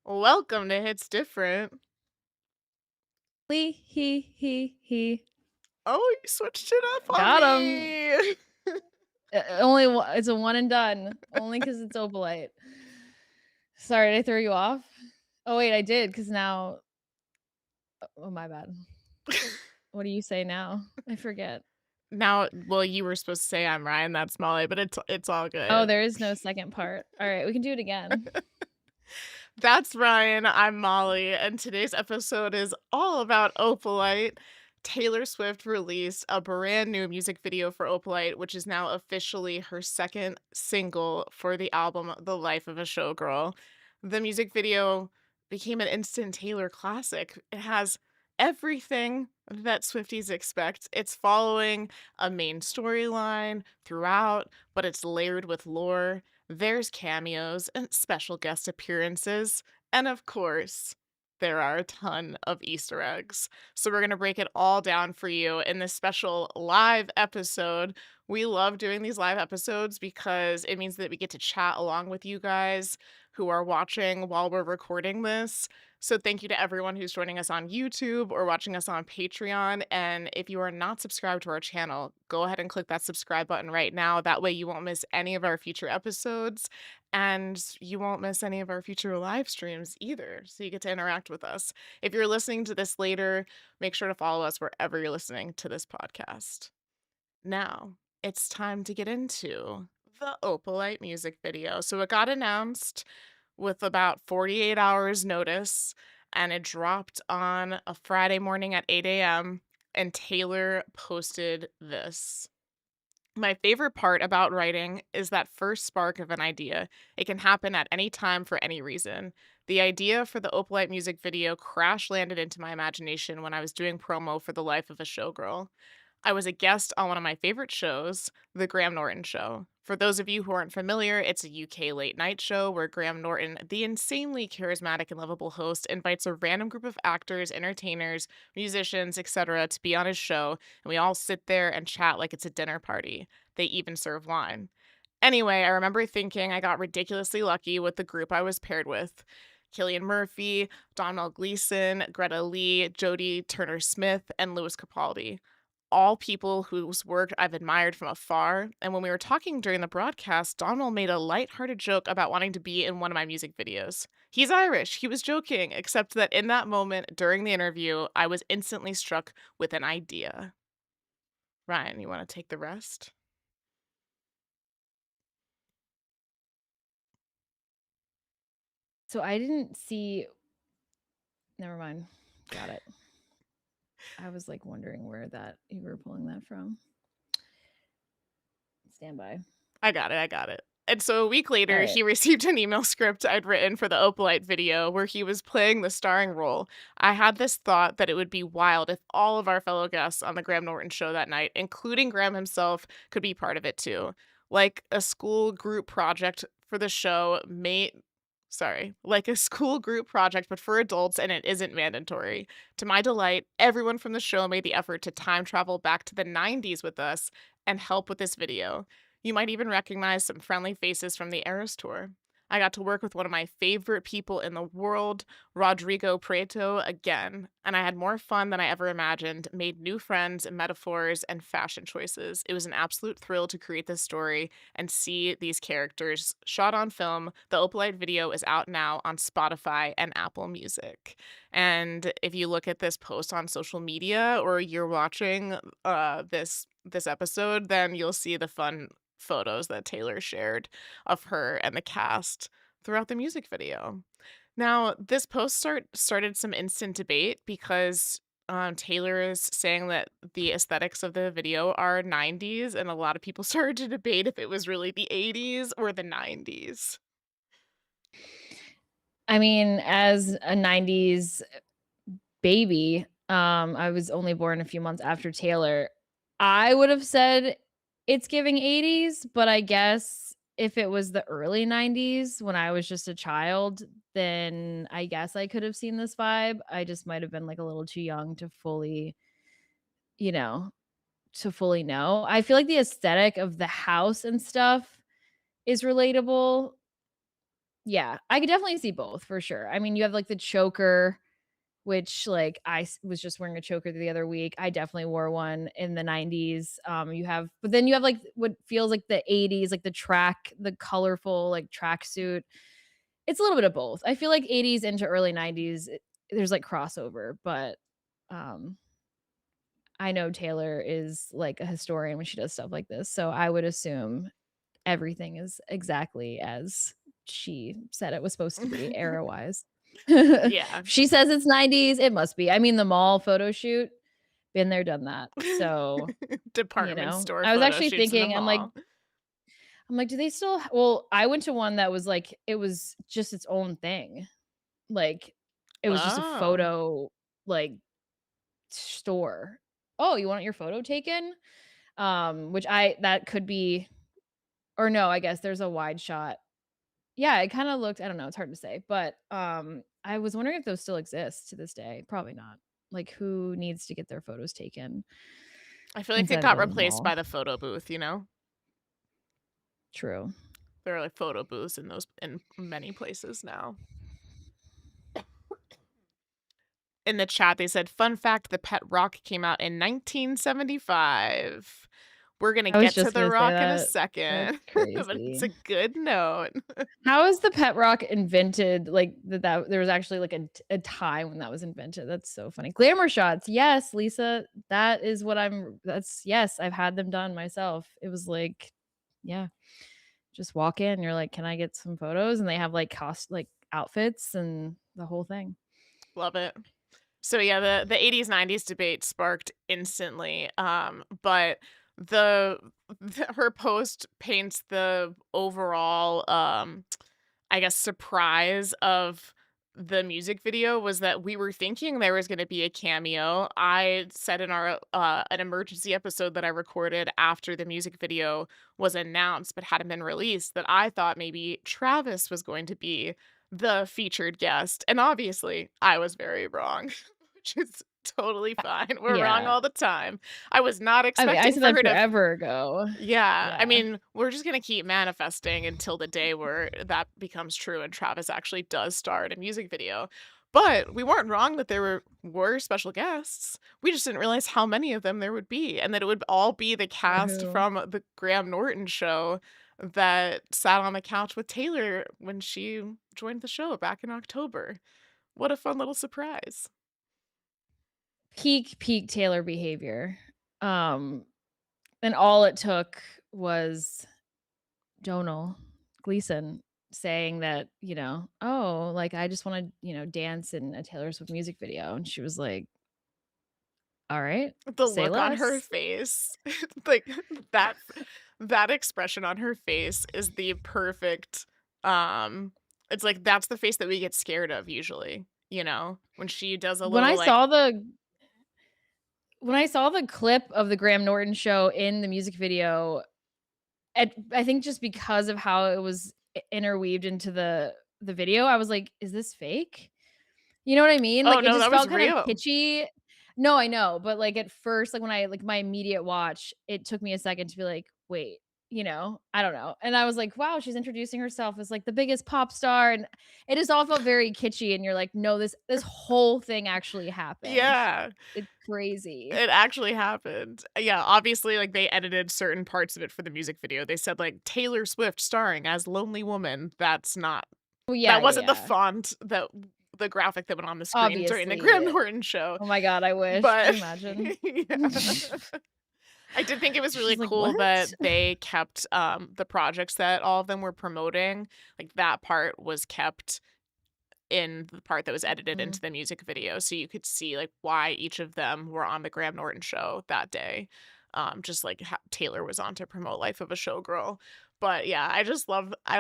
Welcome to Hits Different. He. Oh, you switched it up on Got him. me. It's a one and done. Only because it's Opalite. Sorry, did I throw you off? Oh wait, I did because now. Oh my bad. What do you say now? I forget. Now, well, you were supposed to say I'm Ryan, that's Molly, but it's all Oh, good. there is no second part. All right, we can do it again. That's Ryan, I'm Molly, and today's episode is all about Opalite. Taylor Swift released a brand new music video for Opalite, which is now officially her second single for the album The Life of a Showgirl. The music video became an instant Taylor classic. It has everything that Swifties expect. It's following a main storyline throughout, but it's layered with lore. There's cameos and special guest appearances, and of course, there are a ton of Easter eggs. So we're going to break it all down for you in this special live episode. We love doing these live episodes because it means that we get to chat along with you guys who are watching while we're recording this. So thank you to everyone who's joining us on YouTube or watching us on Patreon. And if you are not subscribed to our channel, go ahead and click that subscribe button right now. That way you won't miss any of our future episodes and you won't miss any of our future live streams either. So you get to interact with us. If you're listening to this later, make sure to follow us wherever you're listening to this podcast. Now, it's time to get into the Opalite music video. So it got announced with about 48 hours notice, and it dropped on a Friday morning at 8 a.m., and Taylor posted this. My favorite part about writing is that first spark of an idea. It can happen at any time for any reason. The idea for the Opalite music video crash landed into my imagination when I was doing promo for The Life of a Showgirl. I was a guest on one of my favorite shows, The Graham Norton Show. For those of you who aren't familiar, it's a UK late night show where Graham Norton, the insanely charismatic and lovable host, invites a random group of actors, entertainers, musicians, etc. to be on his show, and we all sit there and chat like it's a dinner party. They even serve wine. Anyway, I remember thinking I got ridiculously lucky with the group I was paired with. Cillian Murphy, Domhnall Gleeson, Greta Lee, Jodie Turner-Smith, and Louis Capaldi, all people whose work I've admired from afar. And when we were talking during the broadcast, Donald made a lighthearted joke about wanting to be in one of my music videos. He's Irish. He was joking, except that in that moment during the interview, I was instantly struck with an idea. Ryan, you want to take the rest? So I didn't see. Never mind. Got it. I was like wondering where that you were pulling that from. Stand by. I got it. I got it. And so a week All later, right. he received an email script I'd written for the Opalite video where he was playing the starring role. I had this thought that it would be wild if all of our fellow guests on the Graham Norton show that night, including Graham himself, could be part of it too. Like a school group project for the show like a school group project, but for adults, and it isn't mandatory. To my delight, everyone from the show made the effort to time travel back to the 90s with us and help with this video. You might even recognize some friendly faces from the Eras tour. I got to work with one of my favorite people in the world, Rodrigo Prieto, again, and I had more fun than I ever imagined, made new friends, metaphors, and fashion choices. It was an absolute thrill to create this story and see these characters shot on film. The Opalite video is out now on Spotify and Apple Music. And if you look at this post on social media or you're watching this episode, then you'll see the fun photos that Taylor shared of her and the cast throughout the music video. Now, this post started some instant debate because Taylor is saying that the aesthetics of the video are 90s, and a lot of people started to debate if it was really the 80s or the 90s. I mean, as a 90s baby, I was only born a few months after Taylor. I would have said it's giving 80s, but I guess if it was the early 90s when I was just a child, then I guess I could have seen this vibe. I just might have been like a little too young to fully, you know, to fully know. I feel like the aesthetic of the house and stuff is relatable. Yeah, I could definitely see both for sure. I mean, you have, like, the choker, which, like, was just wearing a choker the other week. I definitely wore one in the '90s. You have but then you have, like, what feels like the '80s, like, the colorful, like, tracksuit. It's a little bit of both. I feel like '80s into early '90s, there's, like, crossover, but, um, I know Taylor is, like, a historian when she does stuff like this, so I would assume everything is exactly as she said it was supposed to be era-wise. Yeah. She says it's '90s, it must be. I mean, the mall photo shoot, been there, done that. So, Department store I was photo actually shoots in the thinking, mall. I'm like, "Do they still well, I went to one that was like it was just its own thing. Like, it was just a Oh. photo, like, store. "Oh, you want your photo taken?" Which I that could be or no, I guess there's a wide shot. Yeah, it kinda looked I don't know, it's hard to say, but, I was wondering if those still exist to this day. Probably not. Like, who needs to get their photos taken I feel like it inside of got a replaced mall? by the photo booth, you know? True. There are, like, photo booths in many places now. In the chat, they said, "Fun fact, The Pet Rock came out in 1975." We're gonna I was get to just The gonna say Rock in a that. That's second, but it's a crazy. good note. How is the pet rock invented? Like, that there was actually, like, a time when that was invented. That's so funny. Glamour shots. Yes, Lisa, that is what I'm that's yes, I've had them done myself. It was like yeah, just walk in, you're like, "Can I get some photos?" And they have, like, outfits and the whole thing. Love it. So yeah, the 80s, 90s debate sparked instantly, but the her post paints the overall, I guess, surprise of the music video was that we were thinking there was gonna be a cameo. I said in our, an emergency episode that I recorded after the music video was announced but hadn't been released that I thought maybe Travis was going to be the featured guest, and obviously, I was very wrong, which is totally fine. We're wrong Yeah. all the time. I was not I mean, I expecting said for that her to forever ago. yeah, I Yeah. mean, we're just gonna keep manifesting until the day where that becomes true and Travis actually does star in a music video. But we weren't wrong that there were special guests. We just didn't realize how many of them there would be, and that it would all be the For cast who? from the Graham Norton show that sat on the couch with Taylor when she joined the show back in October. What a fun little surprise. Peak Taylor behavior. Um, and all it took was Jonal Gleason saying that, "Oh, like, I just wanna, dance in a Taylor Swift music video," and she was like, "Alright, The say look on her less." face, like, that that expression on her face is the perfect, um it's like, that's the face that we get scared of usually, you know? When she does a When little, I like saw the when I saw the clip of the Graham Norton show in the music video, I think just because of how it was interweaved into the video, I was like, "Is this fake?" You know what I mean? oh, Like, it no, just that was felt kind of real. kitschy. No, I know, but, like, at first, like, when I like, my immediate watch, it took me a second to be like, "Wait," I don't know, and I was like, "Wow, she's introducing herself as, like, the biggest pop star," and it just all felt very kitschy, and you're like, "No, this whole thing actually happened." Yeah, It's crazy. it actually happened. Yeah, obviously, like, they edited certain parts of it for the music video. They said, like, "Taylor Swift starring as Lonely Woman." That's not Well, yeah, that yeah, wasn't the yeah. font that the graphic that went on the screen during the Graham Obviously. Norton show, Oh my god, I wish. Can you but imagine? yeah. I did think it was really She's like, cool "What?" that they kept, the projects that all of them were promoting, like, that part was kept in the part that was edited Mhm. into the music video, so you could see, like, why each of them were on the Graham Norton show that day, just like ho Taylor was on to promote Life of a Showgirl. But, yeah, I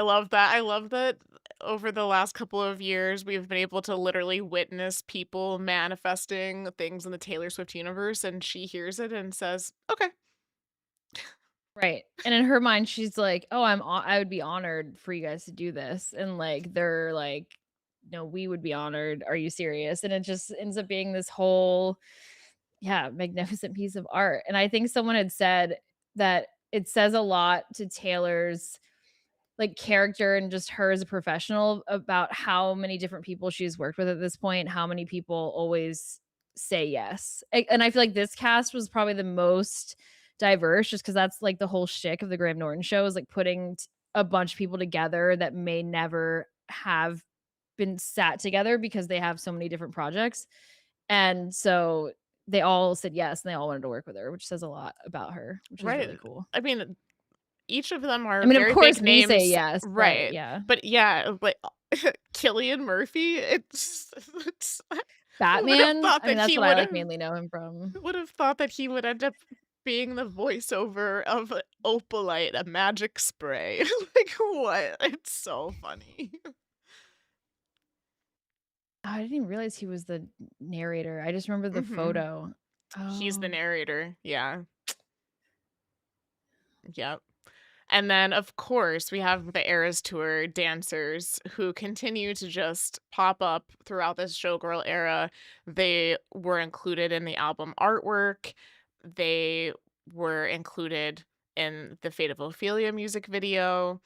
love that over the last couple of years, we've been able to literally witness people manifesting things in the Taylor Swift universe, and she hears it and says, "Okay." Right, and in her mind, she's like, "Oh, I would be honored for you guys to do this," and, like, they're like, "No, we would be honored. Are you serious?" And it just ends up being this whole, yeah, magnificent piece of art, and I think someone had said that it says a lot to Taylor's like, character and just her as a professional about how many different people she's worked with at this point, how many people always say yes. And I feel like this cast was probably the most diverse just because that's, like, the whole shtick of the Graham Norton show is, like, putting t a bunch of people together that may never have been sat together because they have so many different projects, and so they all said yes, and they all wanted to work with her, which says a lot about her, which is Right. really cool. I mean, each of them I are mean, of very big course, we say names. yes, but Right. yeah. But yeah, like, Killian Murphy, it's who would have Batman? thought I mean, that that's he what I, would like, have mainly know him from. who would have thought that he would end up being the voiceover of Opalite, a magic spray. Like, what? It's so funny. Oh, I didn't even realize he was the narrator. I just remember the Mhm. photo. He's the Oh. narrator. Yeah. Yep. And then, of course, we have the Eras Tour dancers who continue to just pop up throughout this showgirl era. They were included in the album artwork. They were included in the Fate of Ophelia music video.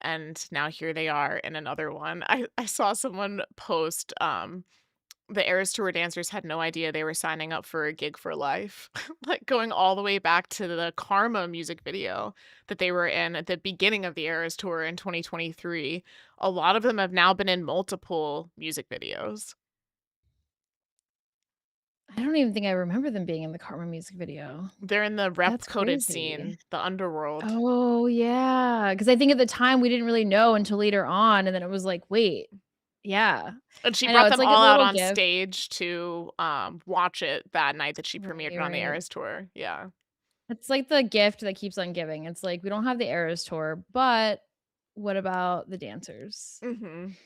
And now here they are in another one. I saw someone post the Eras Tour dancers had no idea they were signing up for a gig for life. Like, going all the way back to the Karma music video that they were in at the beginning of the Eras Tour in 2023. A lot of them have now been in multiple music videos. I don't even think I remember them being in the Karma music video. They're in the That's rep-coded crazy. scene, the underworld. Oh, yeah, because I think at the time we didn't really know until later on, and then it was like, "Wait." Yeah. And she I know, brought it's them like a all out little on gift. stage to, watch it that night that she Right, premiered on the right. Eras Tour. Yeah. It's like the gift that keeps on giving. It's like, we don't have the Eras Tour, but what about the dancers? Mhm.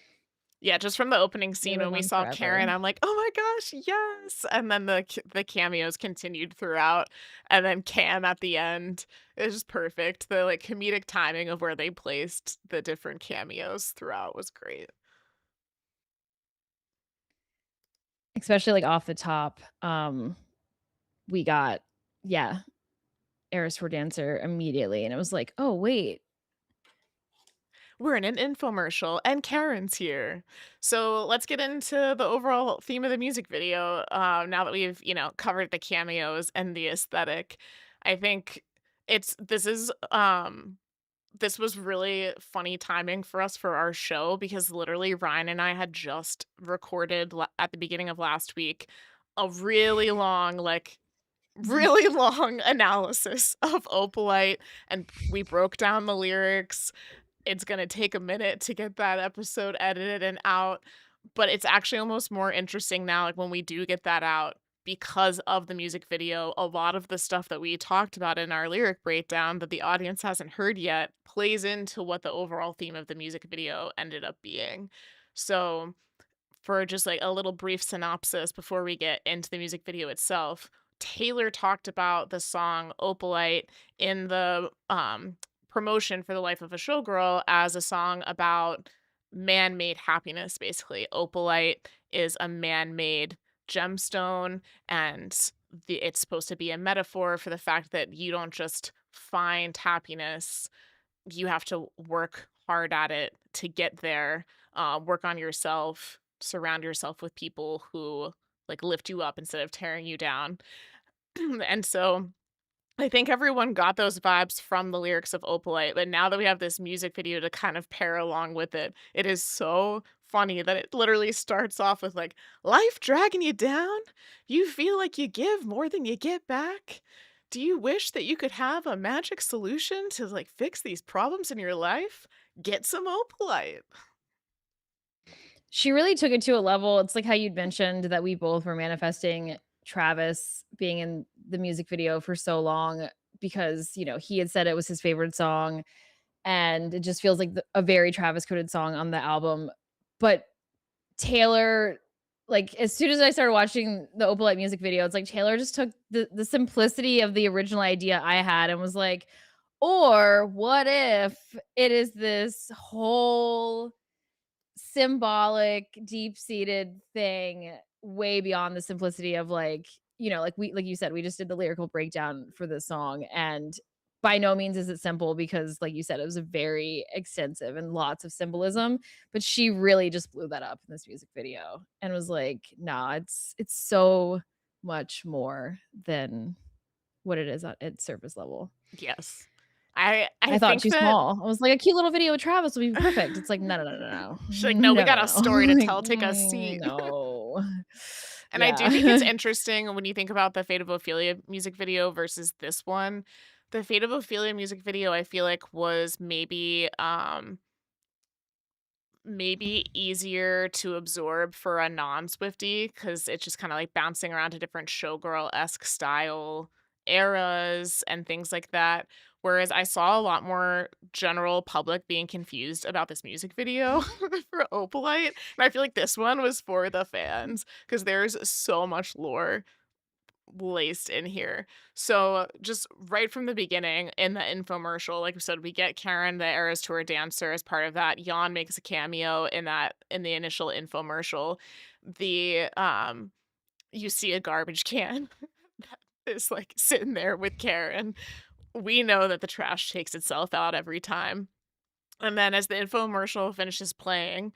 Yeah, just from the opening They scene when live we on saw Karen, forever. I'm like, "Oh my gosh, yes!" And then the cameos continued throughout, and then Cam at the end is just perfect. The, like, comedic timing of where they placed the different cameos throughout was great. Especially, like, off the top, we got yeah, Eras Tour dancer immediately, and it was like, "Oh, wait." We're in an infomercial, and Karen's here. So let's get into the overall theme of the music video. Now that we've, covered the cameos and the aesthetic, I think it's this was really funny timing for us for our show because literally Ryan and I had just recorded at the beginning of last week a really long, like really long analysis of Opalite, and we broke down the lyrics. It's gonna take a minute to get that episode edited and out, but it's actually almost more interesting now, like, when we do get that out because of the music video. A lot of the stuff that we talked about in our lyric breakdown that the audience hasn't heard yet plays into what the overall theme of the music video ended up being. So, for just like a little brief synopsis before we get into the music video itself, Taylor talked about the song Opalite in the promotion for The Life of a Showgirl as a song about man made happiness, basically. Opalite is a man made gemstone, and it's supposed to be a metaphor for the fact that you don't just find happiness, you have to work hard at it to get there, work on yourself, surround yourself with people who like lift you up instead of tearing you down. And so I think everyone got those vibes from the lyrics of Opalite, but now that we have this music video to kind of pair along with it, it is so funny that it literally starts off with like, life dragging you down? You feel like you give more than you get back? Do you wish that you could have a magic solution to like fix these problems in your life? Get some Opalite. She really took it to a level it's like how you'd mentioned that we both were manifesting Travis being in the music video for so long because, he had said it was his favorite song, and it just feels like a very Travis coded song on the album. But Taylor, like, as soon as I started watching the Opalite music video, it's like Taylor just took the simplicity of the original idea I had and was like, or what if it is this whole symbolic, deep-seated thing way beyond the simplicity of, like, like you said, we just did the lyrical breakdown for this song, and by no means is it simple because, like you said, it was a very extensive and lots of symbolism, but she really just blew that up in this music video and was like, "Nah, it's so much more than what it is at surface level." Yes. I I thought think too that small. I was like, "A cute little video with Travis will be perfect." It's like, "No, no, no, no, no. she's like, "No, we No, got no, a no." story to Like, tell, take a seat." no. And I do think Yeah. it's interesting when you think about the Fate of Ophelia music video versus this one. The Fate of Ophelia music video, I feel like was maybe easier to absorb for a non-Swiftie because it's just kinda, like, bouncing around to different showgirl-esque style eras and things like that, whereas I saw a lot more general public being confused about this music video for Opalite, and I feel like this one was for the fans because there's so much lore laced in here. So just right from the beginning in the infomercial, like we said, we get Karen, the Eras Tour dancer, as part of that. Jan makes a cameo in the initial infomercial. The You see a garbage can that is like sitting there with Karen. We know that the trash takes itself out every time. And then as the infomercial finishes playing,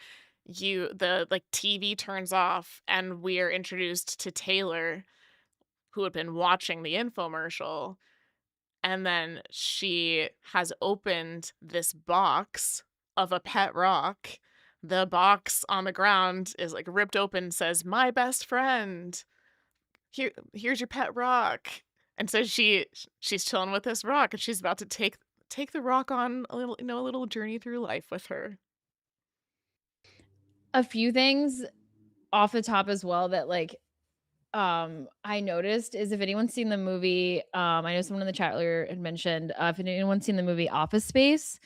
the like TV turns off and we are introduced to Taylor, who had been watching the infomercial, and then she has opened this box of a pet rock. The box on the ground is, like, ripped open, says, "My best friend. Here's your pet rock." And so she's chilling with this rock, and she's about to take the rock on a little journey through life with her. A few things off the top as well that, like, I noticed is if anyone's seen the movie, I know someone in the chat earlier had mentioned, if anyone's seen the movie Office Space,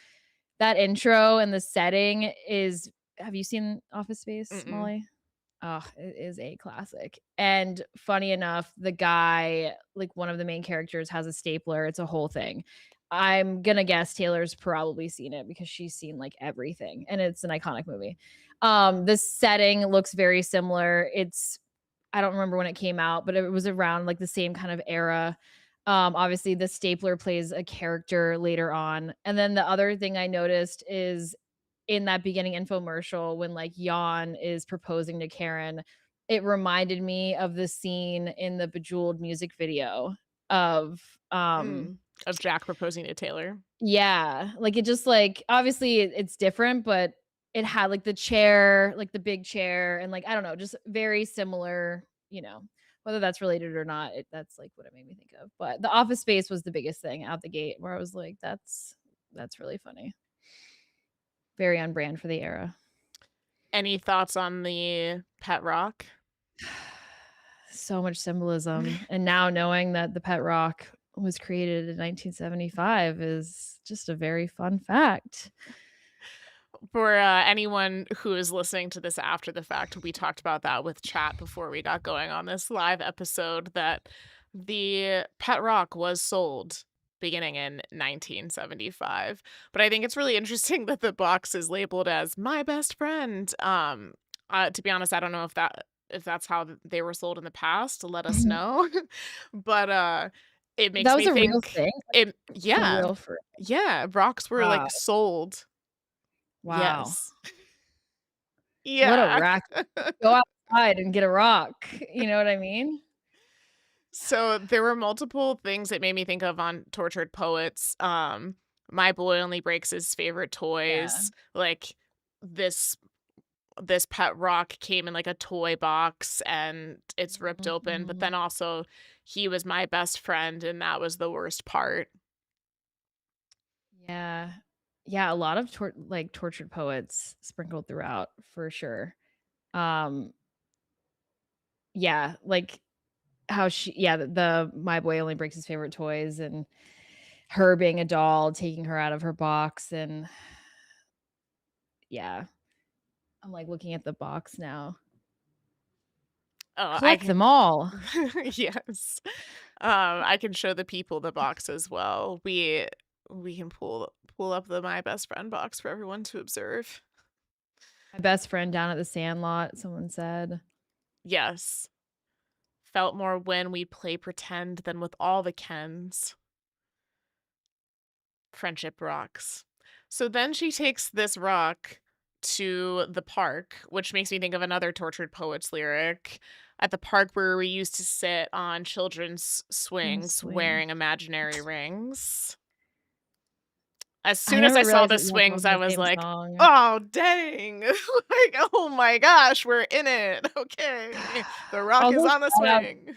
that intro and the setting is have you seen Office Space, Mm-mm. Molly? Oh, it is a classic. And funny enough, the guy, like one of the main characters has a stapler. It's a whole thing. I'm gonna guess Taylor's probably seen it because she's seen like everything and it's an iconic movie. The setting looks very similar. It's I don't remember when it came out, but it was around like the same kind of era. Obviously the stapler plays a character later on. And then the other thing I noticed is in that beginning infomercial when like Jan is proposing to Karen, it reminded me of the scene in the Bejeweled music video of Mm. Of Jack proposing to Taylor. yeah, like it just like obviously it's different, but it had like the chair, like the big chair and like I don't know, just very similar, whether that's related or not, that's like what it made me think of. But the Office Space was the biggest thing out the gate where I was like that's really funny. Very on brand for the era. Any thoughts on the pet rock? So much symbolism, and now knowing that the pet rock was created in 1975 is just a very fun fact. For, anyone who is listening to this after the fact, we talked about that with chat before we got going on this live episode that the pet rock was sold beginning in 1975, but I think it's really interesting that the box is labeled as "My best friend." To be honest, I don't know if that's how they were sold in the past, let us Mhm. know. But, it That makes was me a real think thing? it For yeah. real, for Yeah, rocks were, wow, like, sold. wow. Yes. What a Yeah. racket. Go outside and get a rock, you know what I mean? So, there were multiple things that made me think of on Tortured Poets. My boy only breaks his favorite Yeah. toys. Like, this this pet rock came in, like, a toy box, and it's ripped open, but then Mhm. also, he was my best friend, and that was the worst part. Yeah. Yeah, a lot of tortured poets sprinkled throughout for sure. Um, yeah, like how she yeah, the my boy only breaks his favorite toys and her being a doll, taking her out of her box and yeah, I'm, like, looking at the box now. Oh, I Collect them can all. yes. I can show the people the box as well. We can pull up the My Best Friend box for everyone to observe. My best friend down at the Sandlot, someone said. Yes. Felt more when we play pretend than with all the Kens. Friendship rocks. So then she takes this rock to the park, which makes me think of another Tortured Poets lyric. At the park where we used to sit on children's And swings swing. wearing imaginary rings. As I soon as I never saw realized the that that swings, wasn't I the was same like, song. "Oh, dang." Like, "Oh my gosh, we're in it. Okay. The rock Also, is on the shout out swing."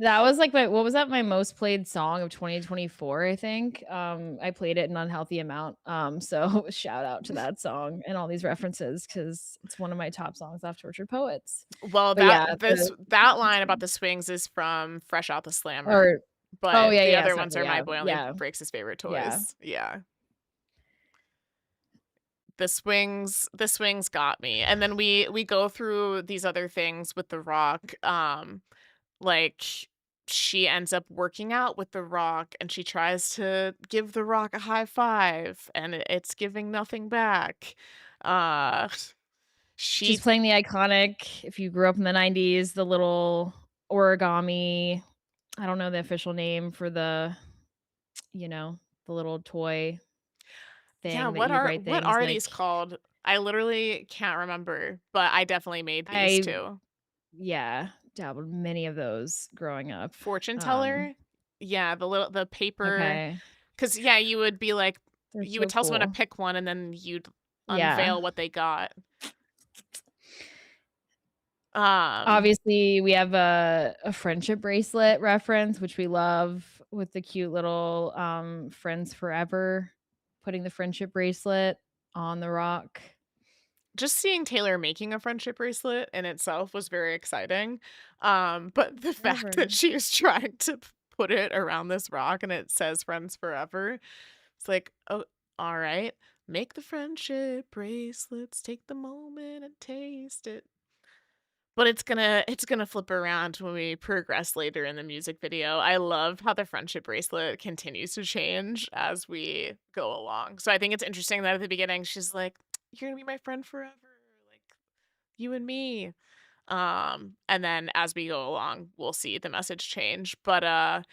that was, like, my what was that? My most played song of 2024, I think. I played it an unhealthy amount, so shout out to that song and all these references because it's one of my top songs off Tortured Poets. Well, But yeah, that line about the swings is from Fresh Out the Slammer, or oh, but yeah, the yeah, other ones sorry, are My yeah, Boy Only yeah, Breaks His Favorite yeah. Toys. Yeah. The swings got me, and then we go through these other things with The Rock, like, she ends up working out with The Rock, and she tries to give The Rock a high five, and it's giving nothing back. Uh, She's she playing the iconic, if you grew up in the '90s, the little origami. I don't know the official name for you know, the little toy Yeah, thing that what you are write what things are like these called? I literally can't remember, but I definitely made these I too. yeah, dabbled in many of those growing up. Fortune Um, teller? Yeah, the paper, okay. 'cause, yeah, you would be like They're you would so tell someone to cool. pick one, and then you'd Yeah. unveil what they got. Um, Obviously, we have a friendship bracelet reference, which we love with the cute little, friends forever, putting the friendship bracelet on the rock just seeing Taylor making a friendship bracelet in itself was very exciting, but the fact that forever. she is trying to put it around this rock and it says "Friends Forever," it's like, "Oh, alright. Make the friendship bracelets, take the moment and taste it." But it's gonna flip around when we progress later in the music video. I love how the friendship bracelet continues to change as we go along. So I think it's interesting that at the beginning she's like, "You're gonna be my friend forever, like you and me." And then as we go along, we'll see the message change. But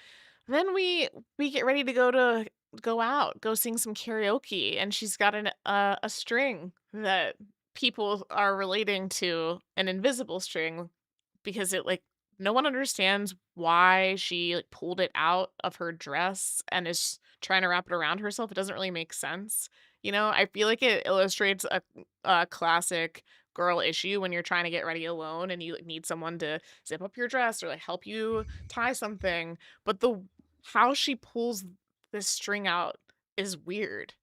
then we get ready to go out, go sing some karaoke, and she's got a string that people are relating to an invisible string because it, like, no one understands why she, like, pulled it out of her dress and is trying to wrap it around herself. It doesn't really make sense, you know? I feel like it illustrates a classic girl issue when you're trying to get ready alone and you, like, need someone to zip up your dress or, like, help you tie something, but the how she pulls this string out is weird.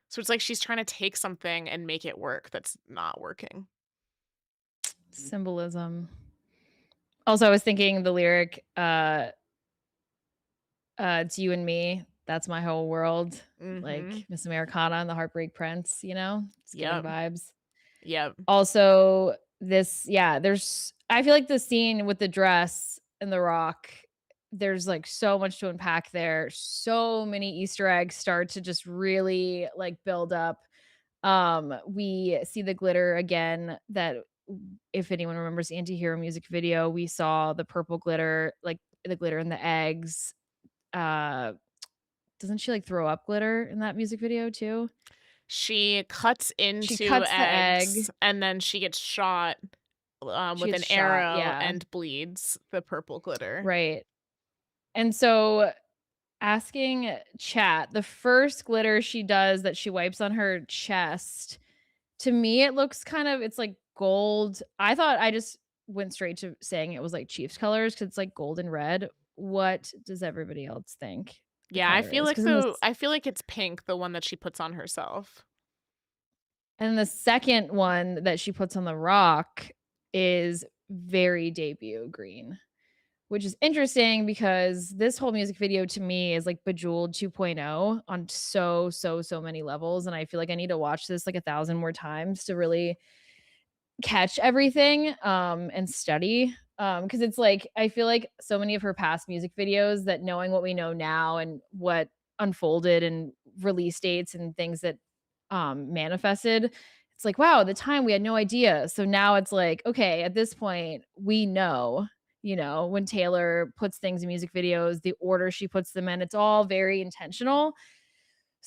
So it's like she's trying to take something and make it work that's not working. Symbolism. Also, I was thinking the lyric, "It's you and me, that's my whole world," like Mhm. Miss Americana and the Heartbreak Prince, you know? It's giving Yep. vibes. Yep. Also, there's I feel like the scene with the dress and the rock, there's, like, so much to unpack there. So many Easter eggs start to just really, like, build up. We see the glitter again that if anyone remembers the Anti-Hero music video, we saw the purple glitter, like, the glitter in the eggs. Uh, doesn't she, like, throw up glitter in that music video too? She cuts She into cuts the egg, eggs, and then she gets shot, she with gets an shot, arrow yeah, and bleeds the purple glitter. right. And so asking chat, the first glitter she does that she wipes on her chest, to me, it looks kind of it's like gold. I thought I just went straight to saying it was like Chiefs colors because it's like gold and red. What does everybody else think the Yeah, color is? Because in this I feel like it's pink, the one that she puts on herself. and the second one that she puts on the rock is very debut green. Which is interesting because this whole music video to me is like Bejeweled 2.0 on so many levels, and I feel like I need to watch this like 1,000 more times to really catch everything, and study, because it's like I feel like so many of her past music videos that knowing what we know now and what unfolded and release dates and things that, manifested, it's like, wow, at the time we had no idea. So now it's like, okay, at this point, we know, when Taylor puts things in music videos, the order she puts them in, it's all very intentional.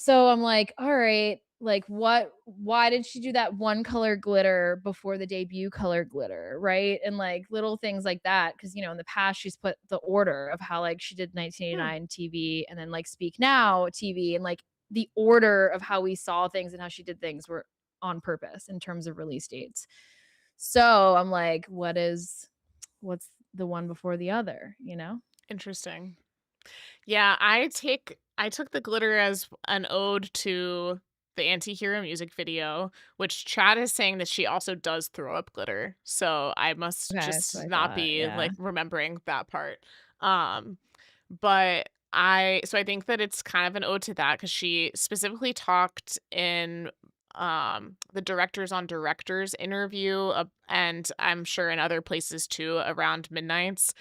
So I'm like, "All right, like, why did she do that one color glitter before the debut color glitter?" Right? And, like, little things like that, because in the past, she's put the order of how, like, she did Hmm, 1989 TV and then, like, Speak Now TV, and, like, the order of how we saw things and how she did things were on purpose in terms of release dates. So I'm like, what's the one before the other, you know? interesting. Yeah, I took the glitter as an ode to the Anti-Hero music video, which Chad is saying that she also does throw up glitter. So I must Okay, that's what just I not thought, be yeah. like remembering that part. Um but I think that it's kind of an ode to that because she specifically talked in the directors on directors interview and I'm sure in other places too around midnights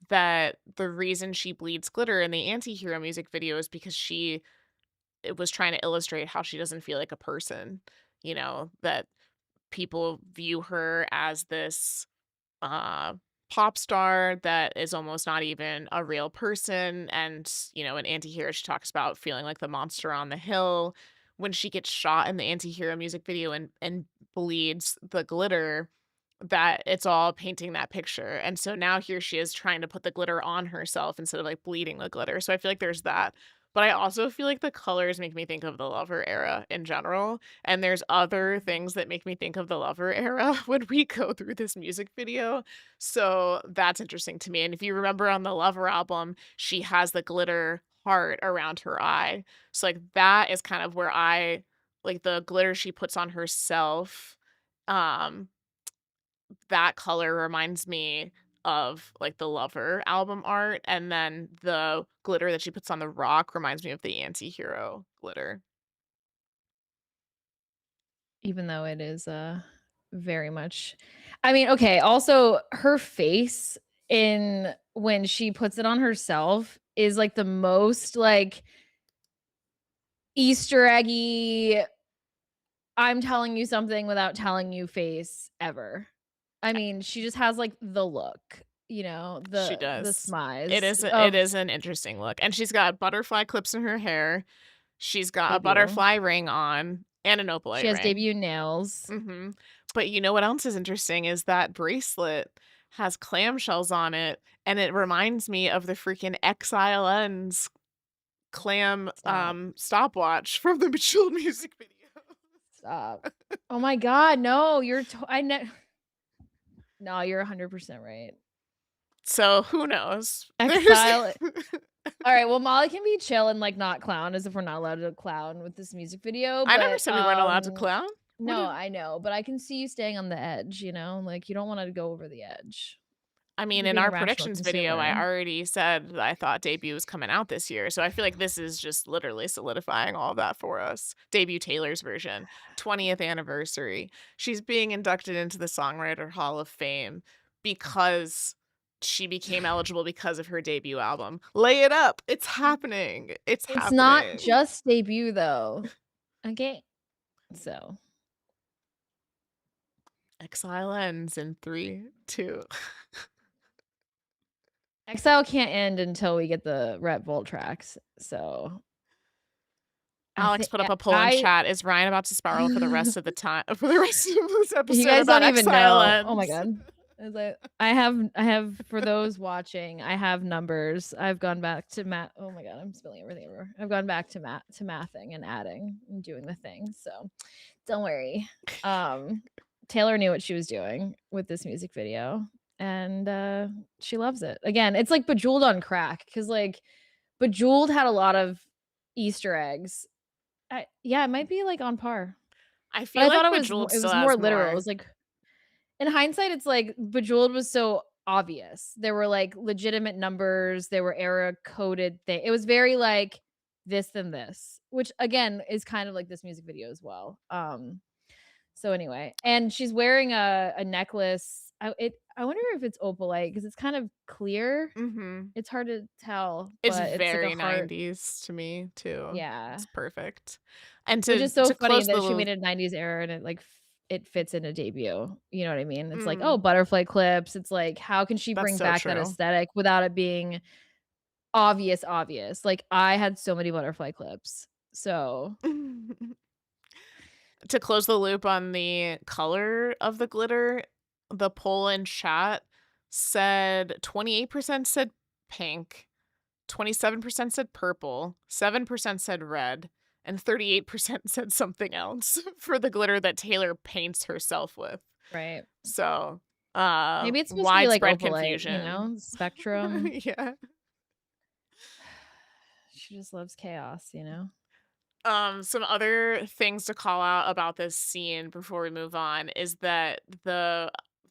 that the reason she bleeds glitter in the anti-hero music video is because she it was trying to illustrate how she doesn't feel like a person, that people view her as this uh, pop star that is almost not even a real person. And, in Antihero, she talks about feeling like the monster on the hill. When she gets shot in the Antihero music video and bleeds the glitter, that it's all painting that picture. And so now here she is trying to put the glitter on herself instead of like bleeding the glitter. So I feel like there's that. But I also feel like the colors make me think of the Lover era in general. And there's other things that make me think of the Lover era when we go through this music video. So that's interesting to me. And if you remember on the Lover album, she has the glitter heart around her eye. So like that is kind of where I like the glitter she puts on herself. Um, that color reminds me of like the Lover album art. And then the glitter that she puts on the rock reminds me of the anti-hero glitter. Even though it is, very much I mean, okay, also, her face in when she puts it on herself is, like, the most, like, Easter eggy, I'm telling you something without telling you face ever. I mean, she just has, like, the look, She the does. smize It of is an interesting look, and she's got butterfly clips in her hair. She's got a debut. butterfly ring on and an She opalite has ring. debut nails. Mhm. But you know what else is interesting is that bracelet has clamshells on it, and it reminds me of the freaking XILN's clam, Stop. stopwatch from the Bejeweled music video. Stop. Oh my god, no, you're to I ne no, you're 100% right. So, who knows? There's Exile Alright, well, Molly can be chill and, like, not clown as if we're not allowed to clown with this music video, I never but, said we weren't allowed to clown. What no, did I know, but I can see you staying on the edge, like, you don't wanna go over the edge. I mean, You're in being our a rational predictions video, I consumer. already said that I thought debut was coming out this year, so I feel like this is just literally solidifying all of that for us. Debut Taylor's version, 20th anniversary. She's being inducted into the Songwriter Hall of Fame because she became eligible because of her debut album. Lay it up. It's happening. It's It's not happening. just debut, though, okay? So, Exile ends in 3, 2. Exile can't end until we get the Ret Volt tracks, so I Alex think put up a poll in I chat. Is Ryan about to spiral for the rest of the time for the rest of this You episode guys about don't even Exile know. Oh my ends? god. It's like I have for those watching, I have numbers. I've gone back to math. Oh my god, I'm spilling everything everywhere. I've gone back to mathing and adding and doing the thing. So don't worry. Um Taylor knew what she was doing with this music video and she loves it. Again, it's like Bejeweled on crack cuz like Bejeweled had a lot of Easter eggs. Yeah, it might be like on par. I But feel I like thought Bejeweled it still was more has literal. It more. was like in hindsight, it's like Bejeweled was so obvious. There were like legitimate numbers, there were era coded thing. It was very like this then this, which again is kind of like this music video as well. So anyway, and she's wearing a necklace. I wonder if it's opalite because it's kind of clear. Mhm. It's hard to tell, It's but it's like a very heart. 90s to me too. Yeah. It's perfect. And Which to is so to funny close the that she little made a '90s era and it, like, it fits in a debut, you know what I mean? It's like, oh, mm, butterfly clips, it's like, how can she that's bring so back that true. aesthetic without it being obvious, obvious? Like, I had so many butterfly clips. So, To close the loop on the color of the glitter, the poll in chat said 28% said pink, 27% said purple, 7% said red, and 38% said something else for the glitter that Taylor paints herself with. right. So, Maybe it's supposed to be like widespread Opalite, confusion. Spectrum. Yeah. She just loves chaos. Some other things to call out about this scene before we move on is that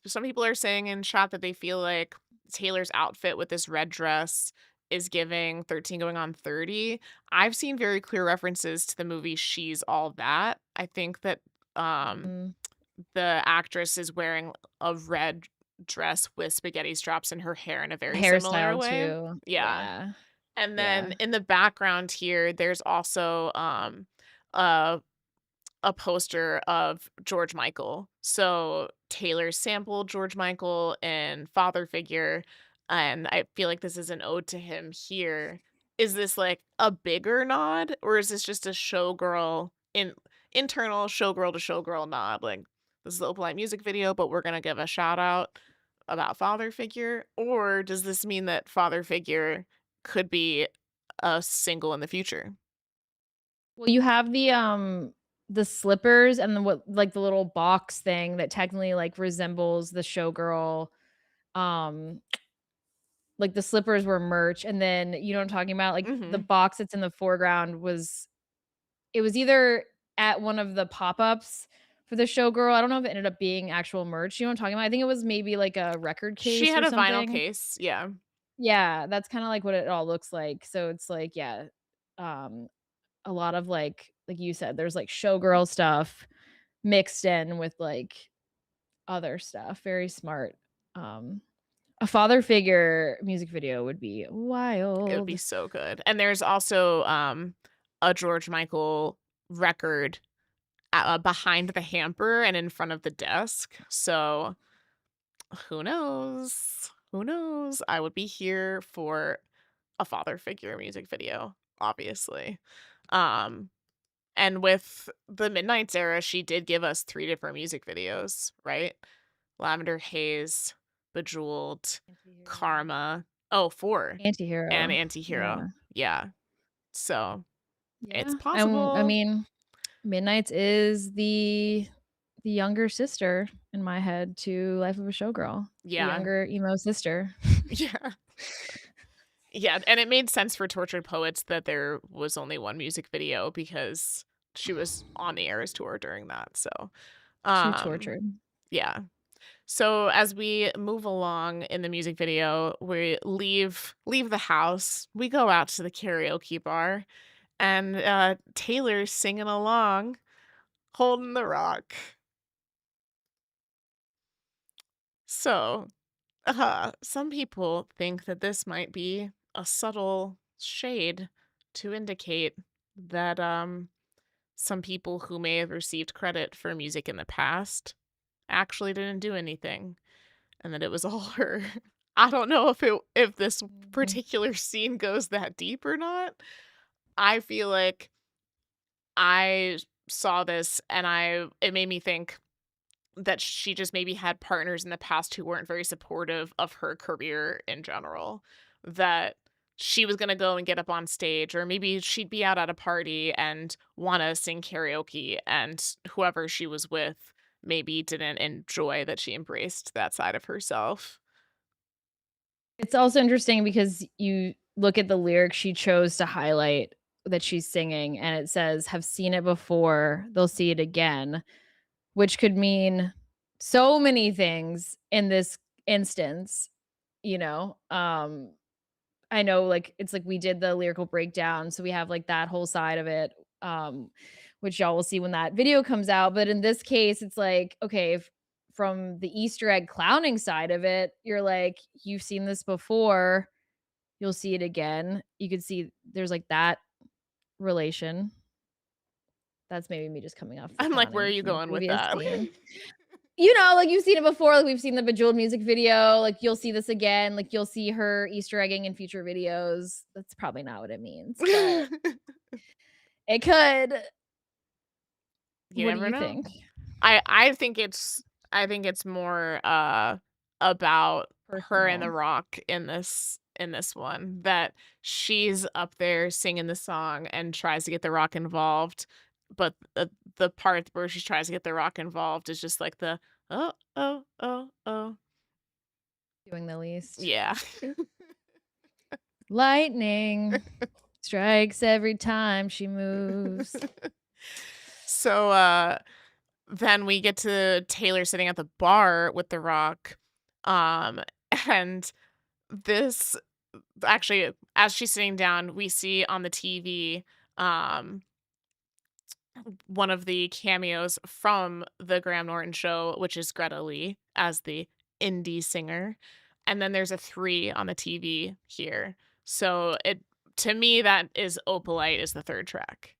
some people are saying in chat that they feel like Taylor's outfit with this red dress is giving 13 going on 30. I've seen very clear references to the movie She's All That. I think that um Mm, the actress is wearing a red dress with spaghetti straps in her hair in a very similar hairstyle way. too. Yeah. Yeah. And then Yeah. in the background here, there's also a a poster of George Michael. So Taylor sampled George Michael in Father Figure, and I feel like this is an ode to him here. Is this like a bigger nod, or is this just a showgirl internal showgirl to showgirl nod? Like this is the Opalite music video, but we're gonna give a shout out about Father Figure, or does this mean that Father Figure could be a single in the future? Well, you have the slippers and then what like the little box thing that technically like resembles the showgirl. Um, like the slippers were merch, and then you know what I'm talking about? Like the Mhm. box that's in the foreground was it was either at one of the pop-ups for the showgirl. I don't know if it ended up being actual merch. You know what I'm talking about? I think it was maybe like a record She case had or a vinyl something. case, yeah. Yeah, that's kinda like what it all looks like. So it's like, yeah, um, a lot of like you said, there's like showgirl stuff mixed in with like other stuff. Very smart. Um, a father figure music video would be It would be wild. so good, and there's also, a George Michael record, behind the hamper and in front of the desk, so who knows? Who knows? I would be here for a father figure music video, obviously. Um, and with the Midnights era, she did give us 3 different music videos, right? Lavender Haze, Bejeweled, Antihero. Karma. Oh, 4, and Antihero. Antihero. Yeah. Yeah. So, it's Yeah. And I possible. mean, Midnight's is the younger sister in my head to Life of a Showgirl. The Yeah. younger emo sister. Yeah. Yeah, and it made sense for Tortured Poets that there was only 1 music video because she was on the Eras Tour during that, so, Too um, tortured. yeah. So, as we move along in the music video, we leave the house, we go out to the karaoke bar, and, Taylor's singing along, holding the rock. So, some people think that this might be a subtle shade to indicate that some people who may have received credit for music in the past actually didn't do anything and that it was all her. I don't know if this Mhm. particular scene goes that deep or not. I feel like I saw this and it made me think that she just maybe had partners in the past who weren't very supportive of her career in general, that she was gonna go and get up on stage, or maybe she'd be out at a party and wanna sing karaoke, and whoever she was with maybe didn't enjoy that she embraced that side of herself. It's also interesting because you look at the lyrics she chose to highlight that she's singing, and it says, "Have seen it before, they'll see it again," which could mean so many things in this instance, you know? I know, like, it's like we did the lyrical breakdown, so we have, like, that whole side of it, um, which y'all will see when that video comes out, but in this case, it's like, okay, if from the Easter egg clowning side of it, you're like, "You've seen this before, you'll see it again." You could see there's, like, that relation. That's maybe me just coming off the I'm like, "Where are clowning you from the going with previous that?" scene. You know, like, you've seen it before, like, we've seen the Bejeweled music video, like, you'll see this again, like, you'll see her Easter egging in future videos. That's probably not what it means, but It could. You What do never you know. think? I think it's more about her and The Personal. Rock in this one, that she's up there singing the song and tries to get The Rock involved, but the part where she tries to get The Rock involved is just like the oh oh oh oh Doing the least. yeah. Lightning strikes every time she moves. So then we get to Taylor sitting at the bar with The Rock, um and this actually, as she's sitting down, we see on the TV, um, one of the cameos from the Graham Norton show, which is Greta Lee as the indie singer, and then there's a 3 on the TV here. So it to me, that is Opalite is the 3rd track.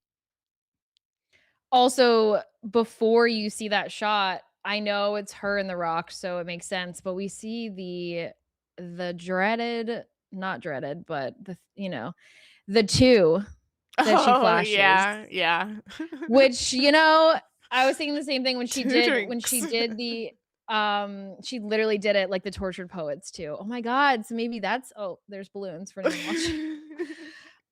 Also, before you see that shot, I know it's her and The Rock, so it makes sense, but we see the dreaded not dreaded, but the 2 that she Oh, flashes, yeah, yeah. which, I was thinking the same thing when she 2 did drinks. she literally did it like the Tortured Poets too. Oh my god, so maybe that's there's balloons for anyone watching.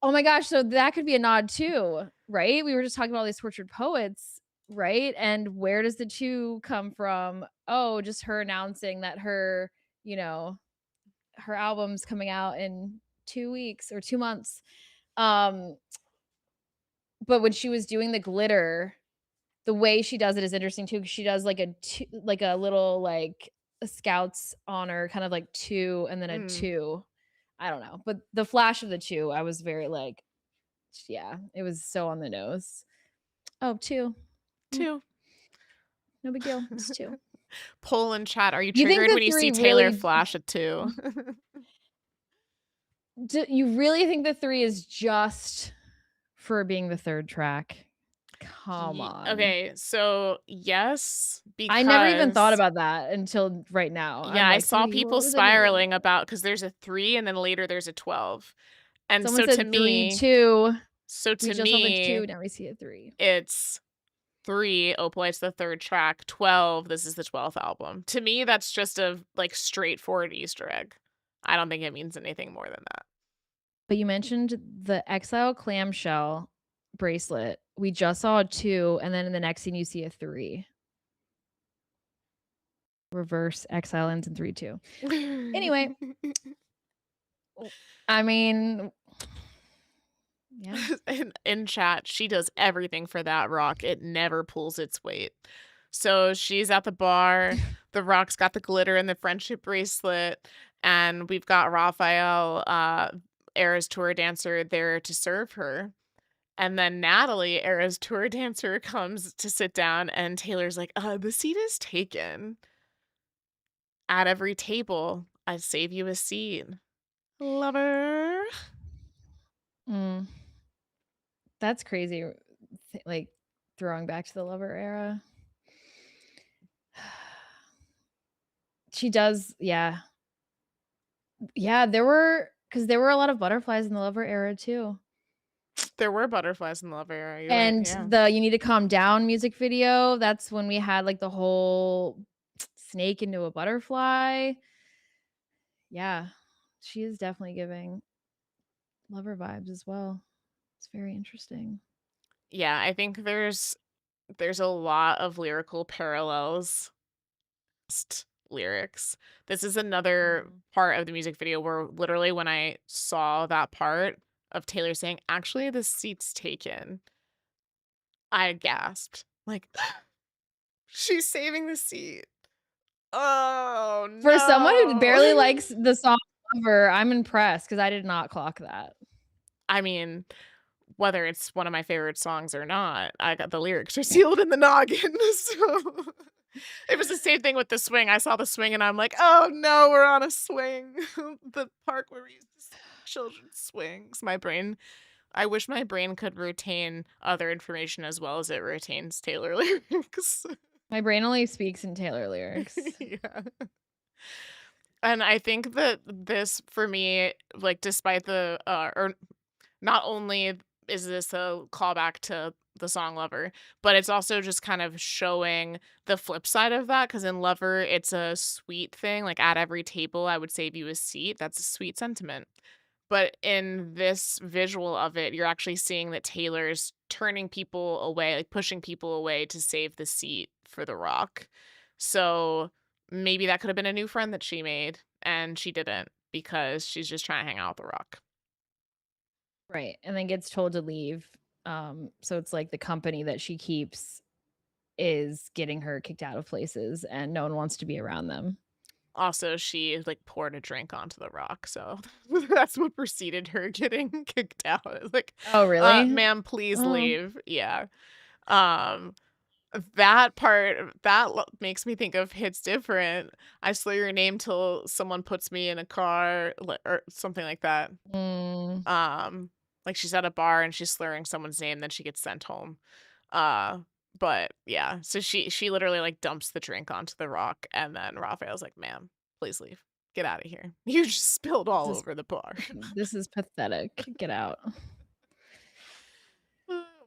Oh my gosh, so that could be a nod too, right? We were just talking about all these tortured poets, right? And where does the 2 come from? Oh, just her announcing that you know, her album's coming out in 2 weeks or 2 months. Um, but when she was doing the glitter, the way she does it is interesting too, 'cause she does like like a little like a Scouts honor, kind of like 2 and then a Mm, 2. I don't know, but the flash of the 2, I was very like, yeah, it was so on the nose. Oh, 2. Mm, 2. no big deal. It's 2. Poll in chat, are you You think triggered the when you see 3 Taylor really flash a 2? you really think the 3 is just for being the 3rd track? Come on. Okay, so yes, I never even thought because about that until right now. yeah, I'm I like, saw 3, what people does that mean? spiraling about because there's a 3 and then later there's a 12. And Someone said 3, 2. so We to just saw the 2, me, now we see a 3. it's 3, Opalite's the 3rd track, 12, this is the 12th album. To me, that's just a, like, straightforward Easter egg. I don't think it means anything more than that. But you mentioned the Exile clamshell bracelet. We just saw a 2, and then in the next scene, you see a 3. Reverse Exile ends in 3, 2. Anyway, I mean, yeah. In chat, she does everything for that rock. It never pulls its weight. So she's at the bar. The rock's got the glitter and the friendship bracelet, and we've got Raphael, Era's tour dancer, there to serve her. And then Natalie, Era's tour dancer, comes to sit down, and Taylor's like, the seat is taken. At every table, I save you a seat. Lover. Mm, that's crazy, like, throwing back to the Lover era. She does, yeah. Yeah, there were a lot of butterflies in the Lover era too. There were butterflies in the Lover era. You're right. And Yeah. the "You Need to Calm Down" music video, that's when we had, like, the whole snake into a butterfly. Yeah, she is definitely giving Lover vibes as well. It's very interesting. Yeah, I think there's a lot of lyrical parallels. Lyrics. This is another Mm. part of the music video where literally when I saw that part of Taylor saying, "Actually, the seat's taken," I gasped. Like, she's saving the seat. Oh, For someone who barely no. likes the song Lover, I'm impressed because I did not clock that. I mean, whether it's one of my favorite songs or not, I got the lyrics are sealed in the noggin, so it was the same thing with the swing. I saw the swing and I'm like, "Oh, no, we're on a swing." The park where we used to see children's swings. I wish my brain could retain other information as well as it retains Taylor lyrics. My brain only speaks in Taylor lyrics. Yeah. And I think that this, for me, like, despite the, or not only is this a callback to the song Lover? But it's also just kind of showing the flip side of that, because in Lover, it's a sweet thing, like, "At every table, I would save you a seat." That's a sweet sentiment. But in this visual of it, you're actually seeing that Taylor's turning people away, like, pushing people away to save the seat for The Rock. So, maybe that could have been a new friend that she made, and she didn't because she's just trying to hang out with The Rock. Right, and then gets told to leave, so it's like the company that she keeps is getting her kicked out of places, and no one wants to be around them. Also, she, like, poured a drink onto The Rock, so that's what preceded her getting kicked out. It's like, Oh, really? Ma'am, please Oh, leave." Yeah. Um, that part that makes me think of Hits Different. "I slur your name till someone puts me in a car," or something like that. mm, Um, like, she's at a bar and she's slurring someone's name, then she gets sent home. Uh, but yeah, so she literally, like, dumps the drink onto The Rock, and then Raphael's like, "Ma'am, please leave. Get out of here. You just spilled this all is over the bar." this is pathetic. Get out.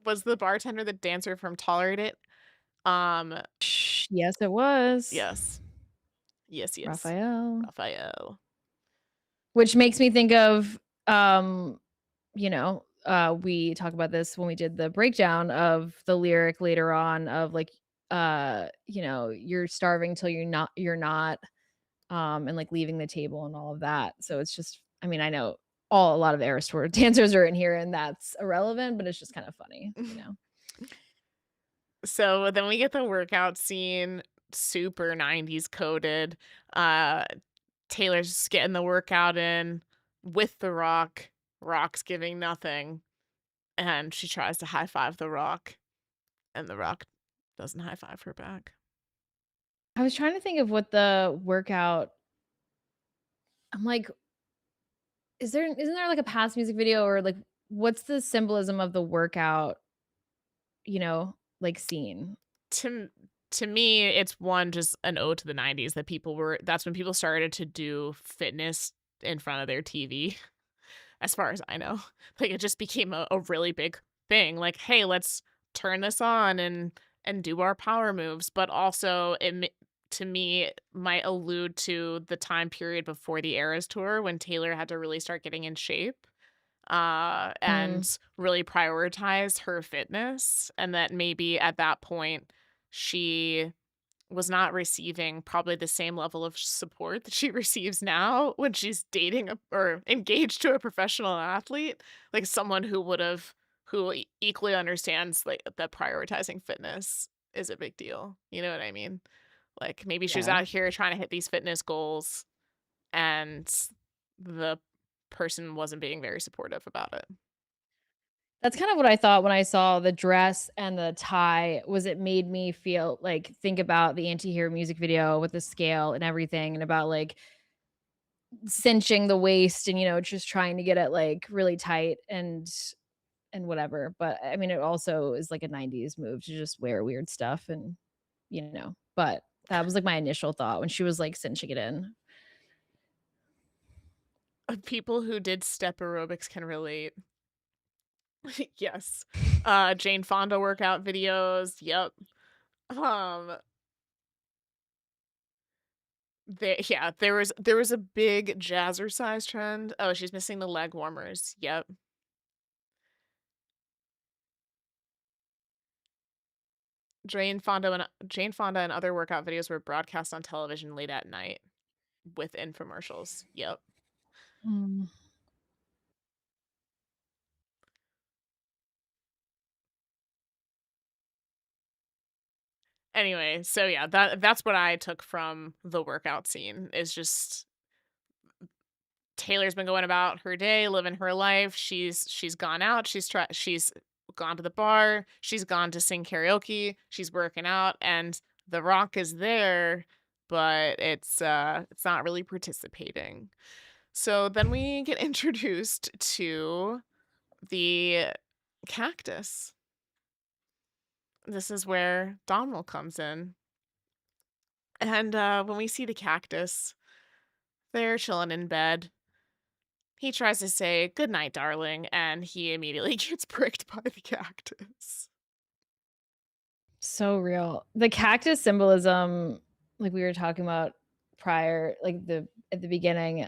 Was the bartender the dancer from Tolerate It? Um, Yes, it was. yes. Yes, yes. Raphael. Raphael. Which makes me think of, we talk about this when we did the breakdown of the lyric later on of like, "You're starving till you're not," and like leaving the table and all of that. So it's just, I mean, I know a lot of Eras Tour dancers are in here and that's irrelevant, but it's just kind of funny. So then we get the workout scene, super 90s coded. Uh Taylor's just getting the workout in with The Rock. Rock's giving nothing, and she tries to high five The Rock, and The Rock doesn't high five her back. I was trying to think of what the workout I'm like, isn't there like a past music video or like what's the symbolism of the workout, like scene? To m to me, it's one just an ode to the 90s that people were that's when people started to do fitness in front of their TV, as far as I know. Like, it just became a really big thing, like, "Hey, let's turn this on and do our power moves," but also to me, it might allude to the time period before the Eras Tour when Taylor had to really start getting in shape, Mm, and really prioritize her fitness, and that maybe at that point, she was not receiving probably the same level of support that she receives now when she's dating or engaged to a professional athlete, like someone who equally understands like that prioritizing fitness is a big deal. You know what I mean? Like maybe she was yeah. out here trying to hit these fitness goals and the person wasn't being very supportive about it. That's kind of what I thought when I saw the dress and the tie was it made me feel like think about the Anti-Hero music video with the scale and everything and about like cinching the waist and just trying to get it like really tight and whatever. But I mean it also is like a 90s move to just wear weird stuff but that was like my initial thought when she was like cinching it in. People who did step aerobics can relate. Yes. Jane Fonda workout videos, yep. Um, there was a big jazzercise trend. Oh, she's missing the leg warmers. Yep. Jane Fonda and other workout videos were broadcast on television late at night with infomercials. Yep. Mm. Anyway, so yeah, that's what I took from the workout scene is just Taylor's been going about her day, living her life. She's gone out, she's gone to the bar, she's gone to sing karaoke, she's working out, and The Rock is there, but it's not really participating. So then we get introduced to the cactus. This is where Donald comes in. And when we see the cactus, they're chilling in bed. He tries to say, "Good night, darling," and he immediately gets pricked by the cactus. So real. The cactus symbolism, like we were talking about prior, like at the beginning,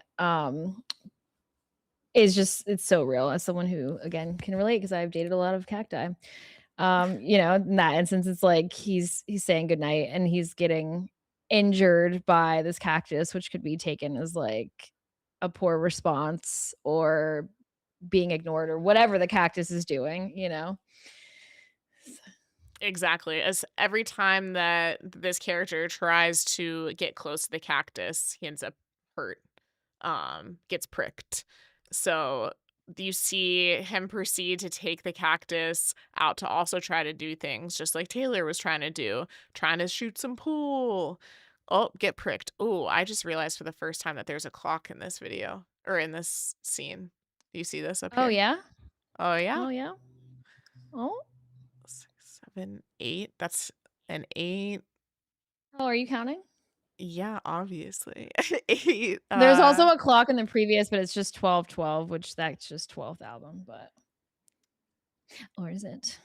is just it's so real as someone who again can relate because I've dated a lot of cacti. In that instance, it's like he's saying goodnight and he's getting injured by this cactus, which could be taken as like a poor response or being ignored or whatever the cactus is doing. Exactly, as every time that this character tries to get close to the cactus, he ends up hurt, gets pricked. So, you see him proceed to take the cactus out to also try to do things just like Taylor was trying to do, trying to shoot some pool. Oh, get pricked. Oh, I just realized for the first time that there's a clock in this video or in this scene. Do you see this up Oh here? yeah? Oh, yeah. Oh yeah? Oh? 6, 7, 8. That's an 8. Oh, are you counting? Yeah, obviously. 8, There's also a clock in the previous, but it's just 12:12, which that's just 12th album, but or is it?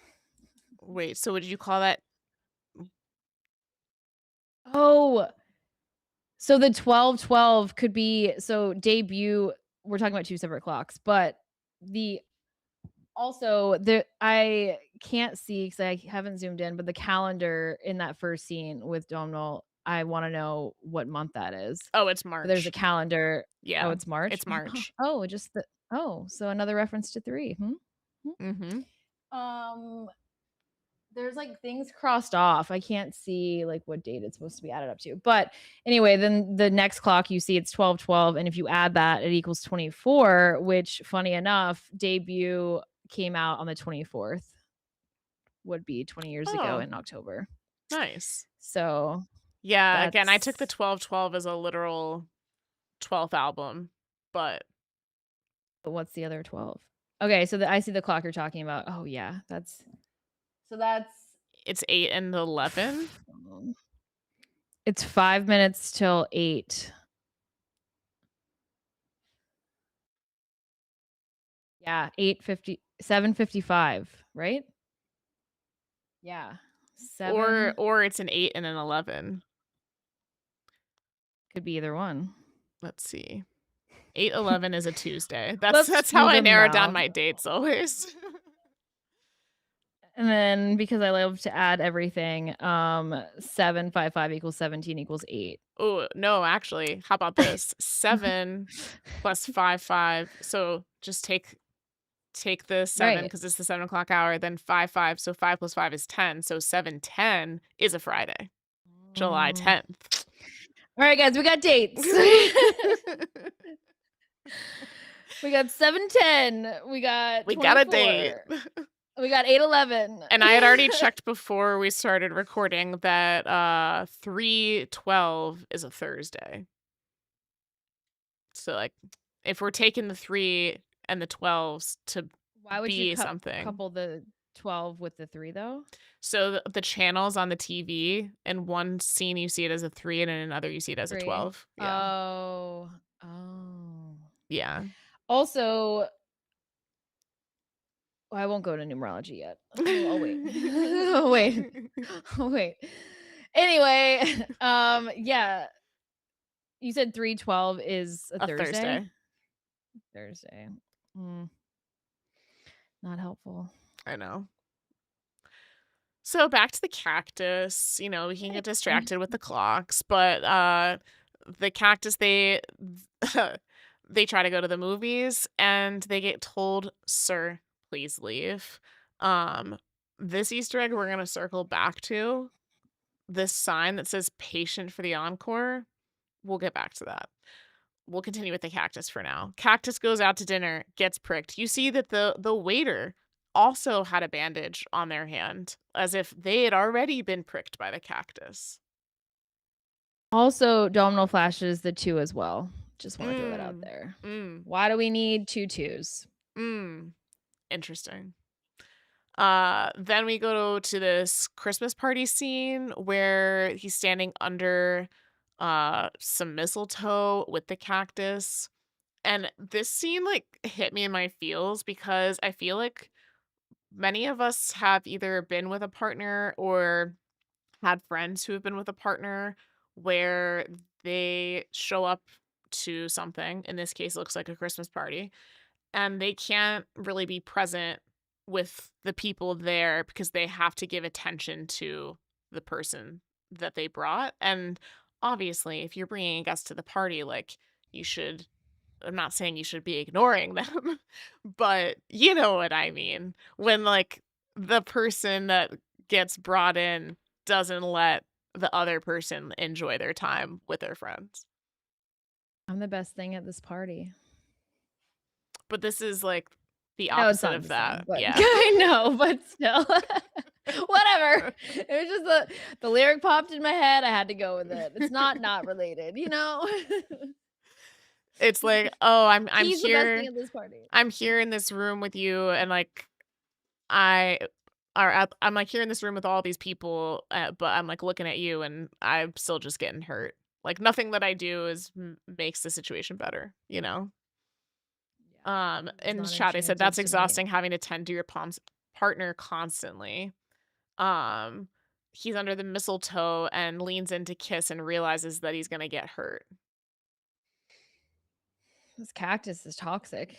wait, so what did you call that? Oh, so the 12:12 could be so debut we're talking about 2 separate clocks, but the I can't see because I haven't zoomed in, but the calendar in that first scene with Domhnall, I wanna know what month that is. Oh, it's But there's a March. calendar. Oh, Yeah, it's March? it's March. Oh, so another reference to 3. Mhm. Um, there's, like, things crossed off. I can't see, like, what date it's supposed to be added up to. But anyway, then the next clock you see it's 12:12, and if you add that, it equals 24, which, funny enough, debut came out on the 24th, would be 20 years ago Oh, in October. nice. So, Yeah, again, I took the that's 12/12 as a literal 12th album, but but what's the other 12? Okay, so I see the clock you're talking about. Oh, yeah, that's it's 8 and 11? it's 5 minutes till 8. Yeah, 8:50 7:55, right? Yeah. Or 7 or it's an 8 and an 11. could be either one. Let's see. 8/11 is a Tuesday. That's Let's that's how do I the narrow down math. my dates always. And then because I love to add everything, 7 5 5 equals 17 equals 8. Oh, no, actually, how about this? 7 plus 5, 5. So just take the 7 Right. because it's the 7 o'clock hour, then 5, 5. So 5 plus 5 is 10. So 7/10 is a Friday, July Mm. 10th. Alright, guys, we got dates. We got 7:10, we got We got a date. 24, we got 8:11. And I had already checked before we started recording that 3/12 is a Thursday. So, like, if we're taking the 3 and the 12s to Why would you be something. couple the 12 with the 3 though? So the channels on the TV, in one scene you see it as a 3 and in another you see it as a 3. 12. Yeah. Oh. Oh. Yeah. Also, I won't go to numerology yet. I'll wait. I'll wait. I'll wait. Anyway, yeah, you said 3:12 is a A Thursday? Thursday. Thursday. Mm, not helpful. I know. So back to the cactus, we can get Hey. distracted with the clocks, but the cactus they try to go to the movies and they get told, "Sir, please leave." Um this Easter egg we're going to circle back to. This sign that says patient for the encore, we'll get back to that. We'll continue with the cactus for now. Cactus goes out to dinner, gets pricked. You see that the waiter also had a bandage on their hand, as if they had already been pricked by the cactus. Also, Domino flashes the 2 as well. Just wanna throw that out Mm. there. Mm. Why do we need 2 twos? Mm. Interesting. Then we go to this Christmas party scene where he's standing under some mistletoe with the cactus. And this scene, like, hit me in my feels because I feel like many of us have either been with a partner or had friends who have been with a partner where they show up to something. In this case, it looks like a Christmas party, and they can't really be present with the people there because they have to give attention to the person that they brought. And obviously, if you're bringing a guest to the party, like, you should, I'm not saying you should be ignoring them, but you know what I mean. When, like, the person that gets brought in doesn't let the other person enjoy their time with their friends. I'm the best thing at this party. But this is, like, the I know it's opposite not of the same, that. but Yeah. I know, but still. Whatever. It was just the lyric popped in my head, I had to go with it. It's not related, you know? It's like, "Oh, I'm He's the best thing here at this party. I'm here in this room with you, and, like, I I'm, like, here in this room with all these people, but I'm, like, looking at you, and I'm still just getting hurt." Like, nothing that I do is makes the situation better, you know? Yeah, it's In the not chat, I said, "That's enchanted to me. exhausting having to tend to your palm's partner constantly." Um, he's under the mistletoe and leans in to kiss and realizes that he's gonna get hurt. This cactus is toxic.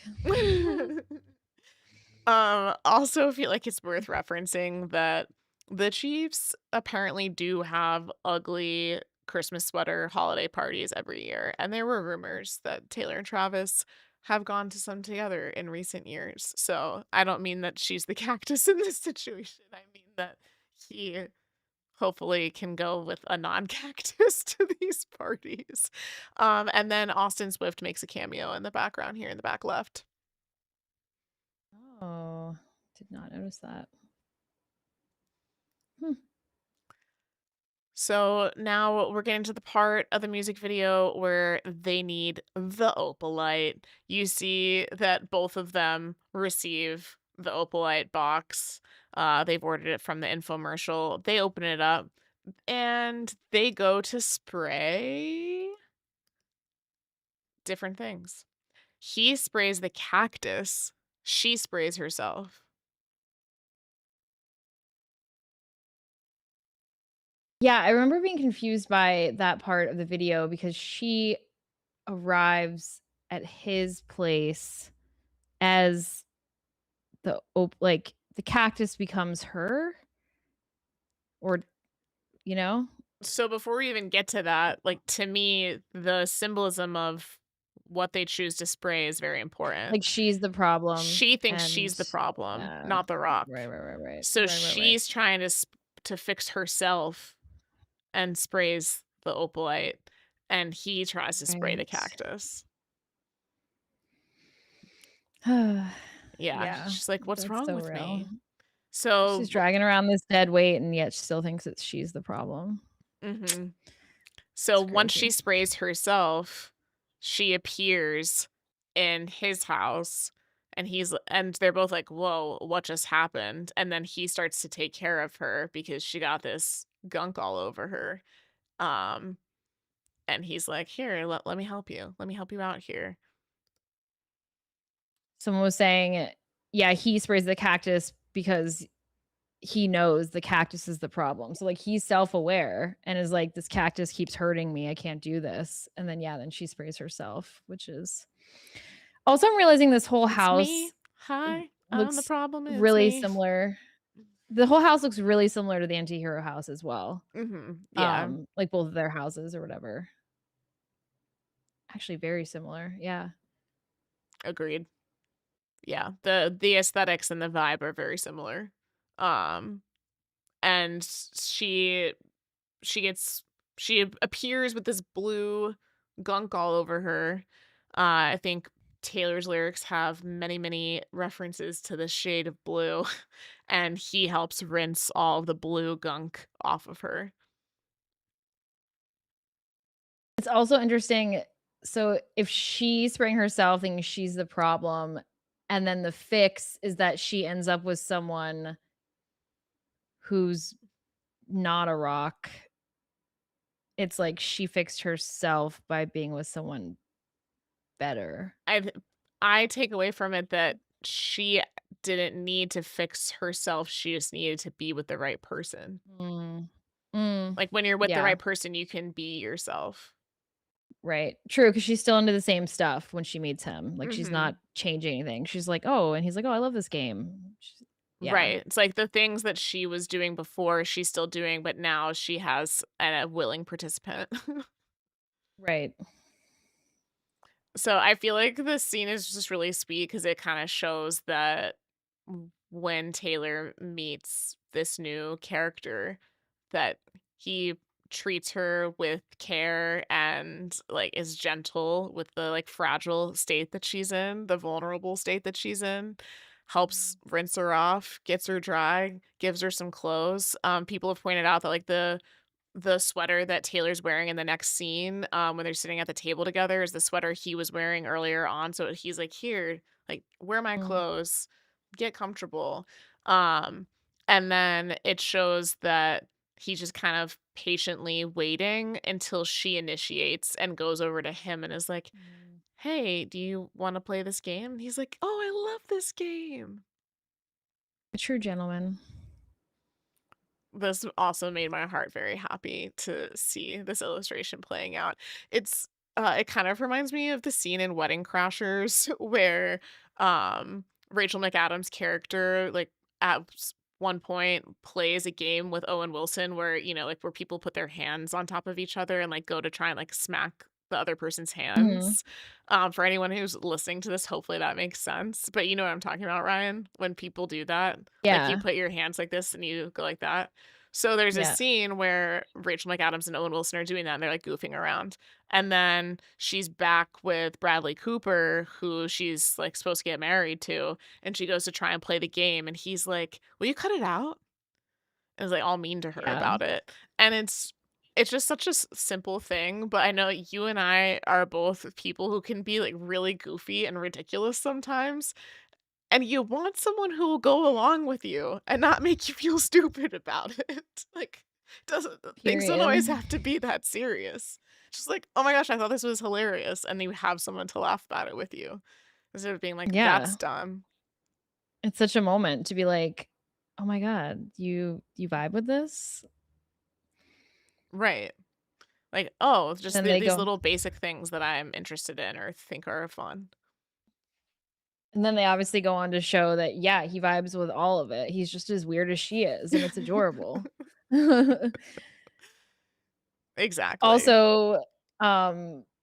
Also feel like it's worth referencing that the Chiefs apparently do have ugly Christmas sweater holiday parties every year, and there were rumors that Taylor and Travis have gone to some together in recent years. So I don't mean that she's the cactus in this situation. I mean that he hopefully can go with a non-cactus to these parties. And then Austin Swift makes a cameo in the background here in the back left. Oh, did not notice that. Hmm. So now we're getting to the part of the music video where they need the Opalite. You see that both of them receive the Opalite box. They've ordered it from the infomercial. They open it up and they go to spray different things. He sprays the cactus. She sprays herself. Yeah, I remember being confused by that part of the video because she arrives at his place as like, the cactus becomes her or you know? So before we even get to that, like, to me, the symbolism of what they choose to spray is very important. Like, she's the problem She thinks and she's the problem, yeah. not the rock. Right, right, right, right. So Right, right, right. she's trying to fix herself and sprays the opalite, and he tries to spray the Right. cactus. Yeah, Yeah, she's like, "What's that's wrong so with real. me?" She's So dragging around this dead weight, and yet she still thinks that she's the problem. mhm. So It's once crazy. she sprays herself, she appears in his house and they're both like, "Whoa, what just happened?" And then he starts to take care of her because she got this gunk all over her. Um, and he's like, "Here, let me help you. Let me help you out here." Someone was saying, yeah, he sprays the cactus because he knows the cactus is the problem. So, like, he's self-aware and is like, "This cactus keeps hurting me. I can't do this." And then, yeah, then she sprays herself, which is also, I'm realizing this whole "It's me. house Hi, I'm the looks problem. It's really me." similar. The whole house looks really similar to the Antihero house as well. Mhm. Yeah, Like both of their houses or whatever. Actually, very similar. Yeah. agreed. Yeah, the aesthetics and the vibe are very similar. Um, and she gets she appears with this blue gunk all over her. I think Taylor's lyrics have many, many references to the shade of blue, and he helps rinse all of the blue gunk off of her. It's also interesting. So if she's spraying herself thinking she's the problem, and then the fix is that she ends up with someone who's not a rock, it's like she fixed herself by being with someone better. I I take away from it that she didn't need to fix herself, she just needed to be with the right person. Mm. Mm. Like, when you're with the Yeah, right person, you can be yourself. right. True, because she's still into the same stuff when she meets him. Like, she's not Mhm. changing anything. She's like, "Oh," and he's like, "Oh, I love this game." Yeah, Right. It's like the things that she was doing before, she's still doing, but now she has a willing participant. right. So I feel like this scene is just really sweet because it kind of shows that when Taylor meets this new character, that he treats her with care and like is gentle with the like fragile state that she's in, the vulnerable state that she's in, helps Mm. rinse her off, gets her dry, gives her some clothes. People have pointed out that like the sweater that Taylor's wearing in the next scene, when they're sitting at the table together is the sweater he was wearing earlier on, so he's like, "Here, like, wear my Mm. clothes, get comfortable." Um, and then it shows that he's just kind of patiently waiting until she initiates and goes over to him and is like, Mm. "Hey, do you wanna play this game?" And he's like, "Oh, I love this game." A true gentleman. This also made my heart very happy to see this illustration playing out. It's it kind of reminds me of the scene in Wedding Crashers where Rachel McAdams' character like one point plays a game with Owen Wilson where, you know, like where people put their hands on top of each other and like go to try and like smack the other person's Mhm. hands. For anyone who's listening to this, hopefully that makes sense. But you know what I'm talking about, Ryan? When people do that, like you Yeah, put your hands like this and you go like that. So there's a yeah. scene where Rachel McAdams and Owen Wilson are doing that, and they're, like, goofing around, and then she's back with Bradley Cooper, who she's, like, supposed to get married to, and she goes to try and play the game, and he's like, "Will you cut it out?" And is, like, all mean to her Yeah. about it, and it's just such a simple thing, but I know you and I are both people who can be, like, really goofy and ridiculous sometimes, and you want someone who will go along with you and not make you feel stupid about it. Like, doesn't things don't always Period. have to be that serious. Just like, "Oh my gosh, I thought this was hilarious," and you have someone to laugh about it with you, instead of being like, "That's Yeah. dumb." It's such a moment to be like, "Oh my god, you vibe with this?" Right. Like, "Oh, just Then they these go little basic things that I'm interested in or think are fun." and then they obviously go on to show that, yeah, he vibes with all of it. He's just as weird as she is, and it's adorable. Exactly. Also,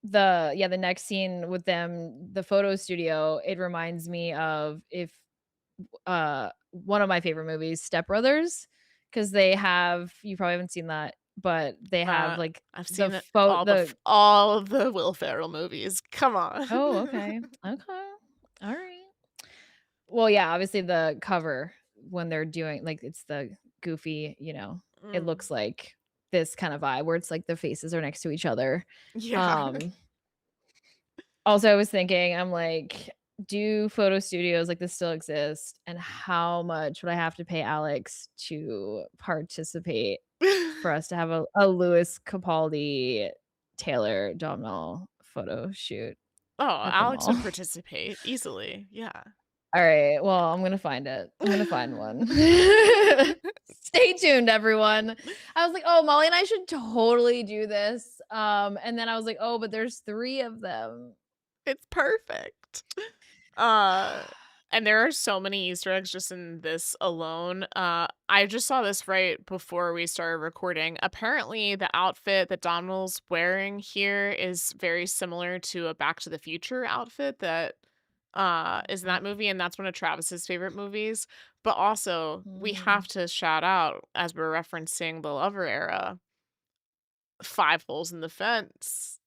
the next scene with them, the photo studio, it reminds me of if one of my favorite movies, Step Brothers, because they have you probably haven't seen that, but they have, Uh, like, I've the seen it the all of the Will Ferrell movies. Come on. Oh, okay. Okay. Alright. Well, yeah, obviously the cover when they're doing like, it's the goofy, it Mm. looks like this kind of vibe where it's like the faces are next to each other. Yeah. Um, Also, I was thinking, I'm like, do photo studios like this still exist? And how much would I have to pay Alex to participate for us to have a Louis Capaldi Taylor Domhnall photo shoot Oh, at the Alex mall? would participate easily, yeah. Alright, well, I'm gonna find it. I'm gonna find one. Stay tuned, everyone. I was like, "Oh, Molly and I should totally do this." And then I was like, "Oh, but there's 3 of them." It's perfect. Uh, and there are so many Easter eggs just in this alone. I just saw this right before we started recording. Apparently, the outfit that Donald's wearing here is very similar to a Back to the Future outfit that is in Mhm, that movie, and that's one of Travis's favorite movies. But also, we mhm. have to shout out as we're referencing the Lover era, Five Holes in the Fence.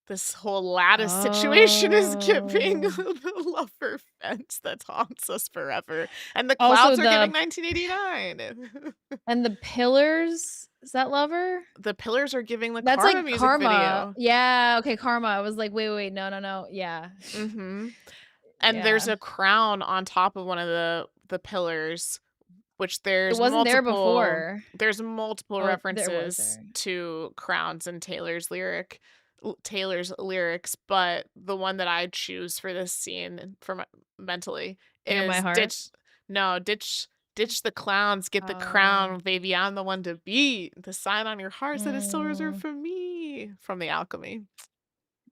This whole lattice situation is giving Oh. the lover fence that haunts us forever, and the Also clouds are giving the 1989. and the pillars, is that Lover? The pillars are giving the That's Karma like music Karma. video. Yeah, okay, Karma. I was like, "Wait, wait, wait, no, no, no." Yeah. Mhm, and there's Yeah. a crown on top of one of the pillars, which It wasn't there before. there's multiple Oh, there was references there. to crowns in Taylor's lyric. Taylor's lyrics, but the one that I'd choose for this scene for mentally Near my is heart? ditch the clowns, get the Oh. crown, baby, I'm the one to beat. The sign on your heart that is still reserved Mm. for me from the alchemy.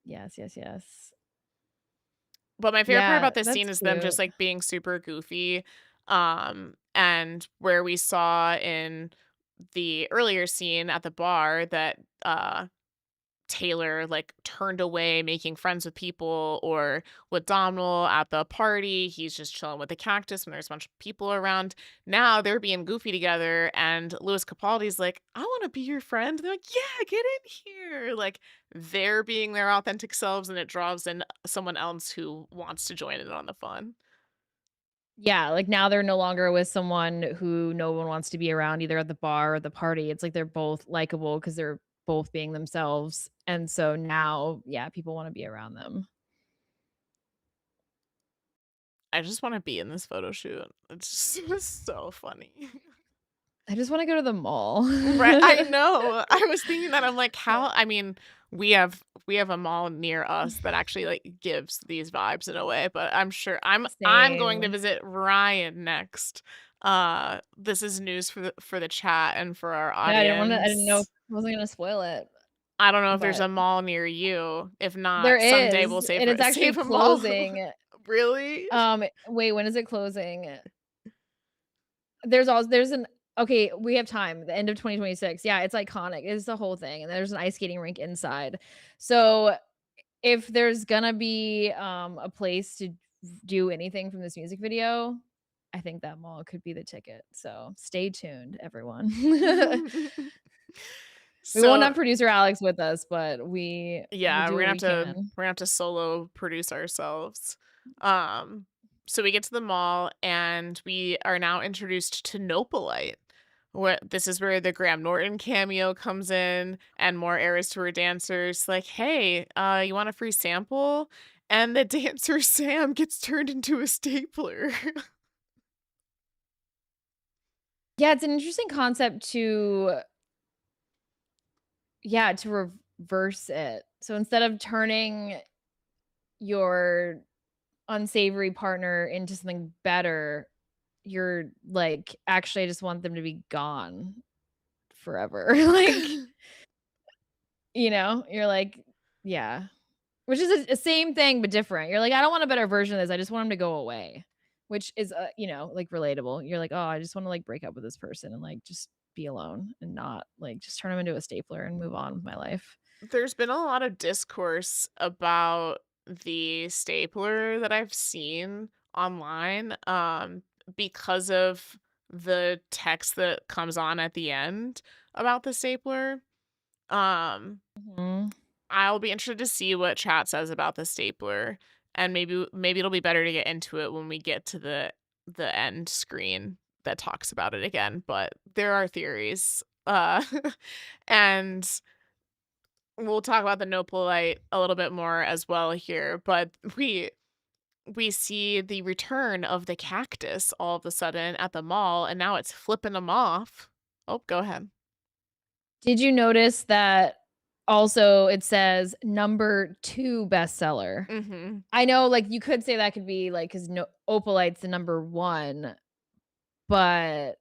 Yes, yes, yes. But my favorite part Yeah, about this that's scene is them just, cute. like, being super goofy, and where we saw in the earlier scene at the bar that, Taylor, like, turned away making friends with people, or with Domhnall at the party, he's just chilling with the cactus when there's a bunch of people around. Now they're being goofy together, and Louis Capaldi's like, "I wanna be your friend." They're like, "Yeah, get in here." Like, they're being their authentic selves, and it draws in someone else who wants to join in on the fun. Yeah, like, now they're no longer with someone who no one wants to be around either at the bar or the party. It's like they're both likable because 'cause they're both being themselves, and so now, yeah, people wanna be around them. I just wanna be in this photo shoot. It's just so funny. I just wanna go to the mall. Right, I know. I was thinking that, I'm like, how I mean, we have a mall near us that actually, like, gives these vibes in a way, but I'm going to Same. visit Ryan next. This is news for the chat and for our Yeah, I didn't know audience. I wasn't gonna spoil it, I don't know if there's but a mall near you. If there not, someday we'll is, save and it's a actually save a mall. closing. Really? Wait, when is it closing? There's an okay, we have time, the end of 2026. Yeah, it's iconic. It's the whole thing, and there's an ice skating rink inside. So, if there's gonna be, a place to do anything from this music video, I think that mall could be the ticket. So, stay tuned, everyone. We won't So have producer Alex with us, but we'll yeah, do what we can. we're gonna have to solo produce ourselves. Um, so we get to the mall and we are now introduced to Nopalite. What this is where the Graham Norton cameo comes in and more Eras Tour dancers like, hey, you want a free sample? And the dancer Sam gets turned into a stapler. Yeah, it's an interesting concept to yeah, to reverse it. So, instead of turning your unsavory partner into something better, you're like, "Actually, I just want them to be gone forever." Like, you're like yeah. Which is a same thing, but different. You're like, "I don't want a better version of this, I just want him to go away." Which is, like, relatable. You're like, "Oh, I just wanna, like, break up with this person and, like, just be alone and not, like, just turn him into a stapler and move on with my life." There's been a lot of discourse about the stapler that I've seen online, because of the text that comes on at the end about the stapler. Um, Mhm. I'll be interested to see what chat says about the stapler, and maybe it'll be better to get into it when we get to the end screen that talks about it again, but there are theories. And we'll talk about the Nopalite a little bit more as well here, but we see the return of the cactus all of a sudden at the mall, and now it's flipping them off. Oh, go ahead. Did you notice that also it says number 2 bestseller? Mhm. I know, like, you could say that could be, like, 'cause no Opalite's the number 1, but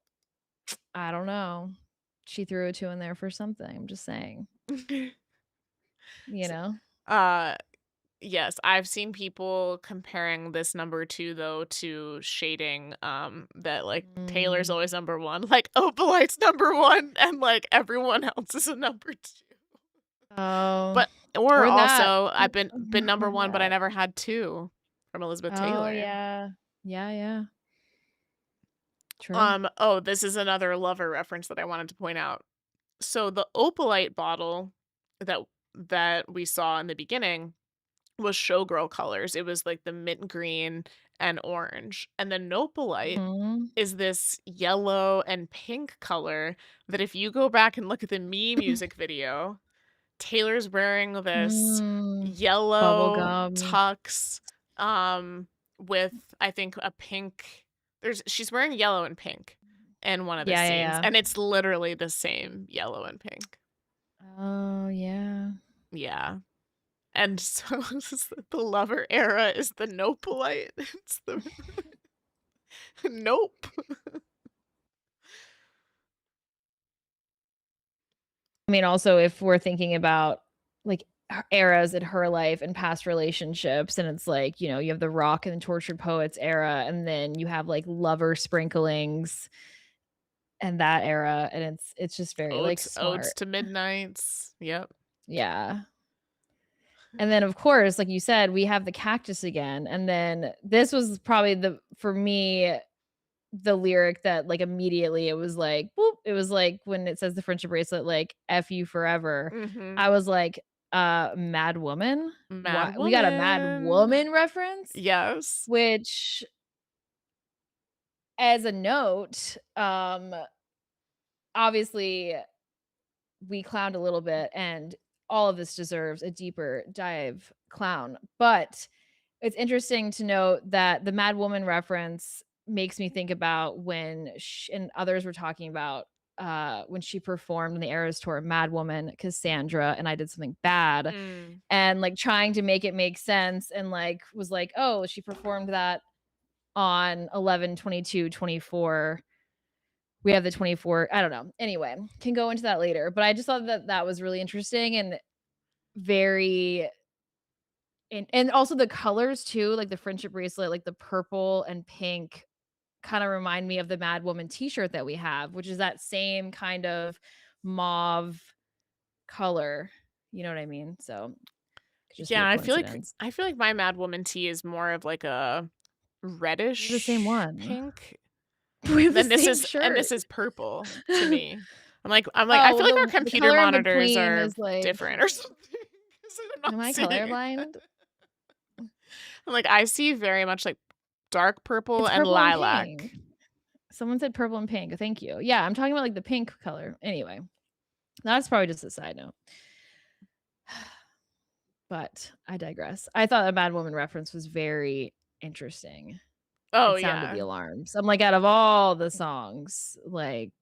I don't know. She threw a 2 in there for something, I'm just saying, you S know? uh, yes, I've seen people comparing this number 2 though to shading, that, like, Taylor's Mm. always number 1, like, Opalite's number 1, and, like, everyone else is a number 2. Oh, But or or that. also, I've been number Or 1, but I that. never had 2 from Elizabeth Oh, Taylor. yeah. Yeah, yeah. True. Oh, this is another Lover reference that I wanted to point out. So the Opalite bottle that we saw in the beginning was showgirl colors. It was like the mint green and orange. And the Nopalite Mhm. is this yellow and pink color that if you go back and look at the Me music video, Taylor's wearing this Mm. yellow Bubblegum. tux, with, I think, a pink she's wearing yellow and pink in one of the Yeah, yeah, scenes, yeah. and it's literally the same yellow and pink. Oh, yeah. Yeah. And so the lover era is the Nopalite. It's the nope. I mean, also, if we're thinking about, like, eras in her life and past relationships, and it's like, you have the rock and tortured poets era, and then you have, like, lover sprinklings and that era, and it's just very, like, Odes smart. to midnights. Yep. Yeah. And then, of course, like you said, we have the cactus again, and then this was probably for me, the lyric that, like, immediately it was like, boop, it was like when it says the friendship bracelet, like, "F you forever." Mhm. I was like, Mad Woman? Mad Why we got a Mad Woman. Woman reference? Yes. Which, as a note, obviously, we clowned a little bit, and all of this deserves a deeper dive clown, but it's interesting to note that the Mad Woman reference makes me think about when and others were talking about, when she performed in the Eras Tour, Mad Woman, Cassandra, and I Did Something Bad, Mm. and, like, trying to make it make sense, and, like, was like, "Oh, she performed that on 11/22/24." We have the 24, I don't know. Anyway, can go into that later, but I just thought that that was really interesting and very, and also the colors too, like the friendship bracelet, like the purple and pink kinda remind me of the Mad Woman t-shirt that we have, which is that same kind of mauve color, you know what I mean? So, could just be a Yeah, coincidence. I feel like my Mad Woman tee is more of like a We have the same reddish one. pink. We have the Then same this shirt. is purple to me. I'm like, I Oh, feel well, like our the computer color in monitors between are is like, different or something 'cause I'm not am I seeing it. colorblind? I'm like, I see very much like dark purple It's and purple and lilac. pink. Someone said purple and pink, thank you. Yeah, I'm talking about, like, the pink color. Anyway, that's probably just a side note, but I digress. I thought a Bad Woman reference was very interesting. Oh, It sounded the yeah. alarms. I'm like, out of all the songs, like,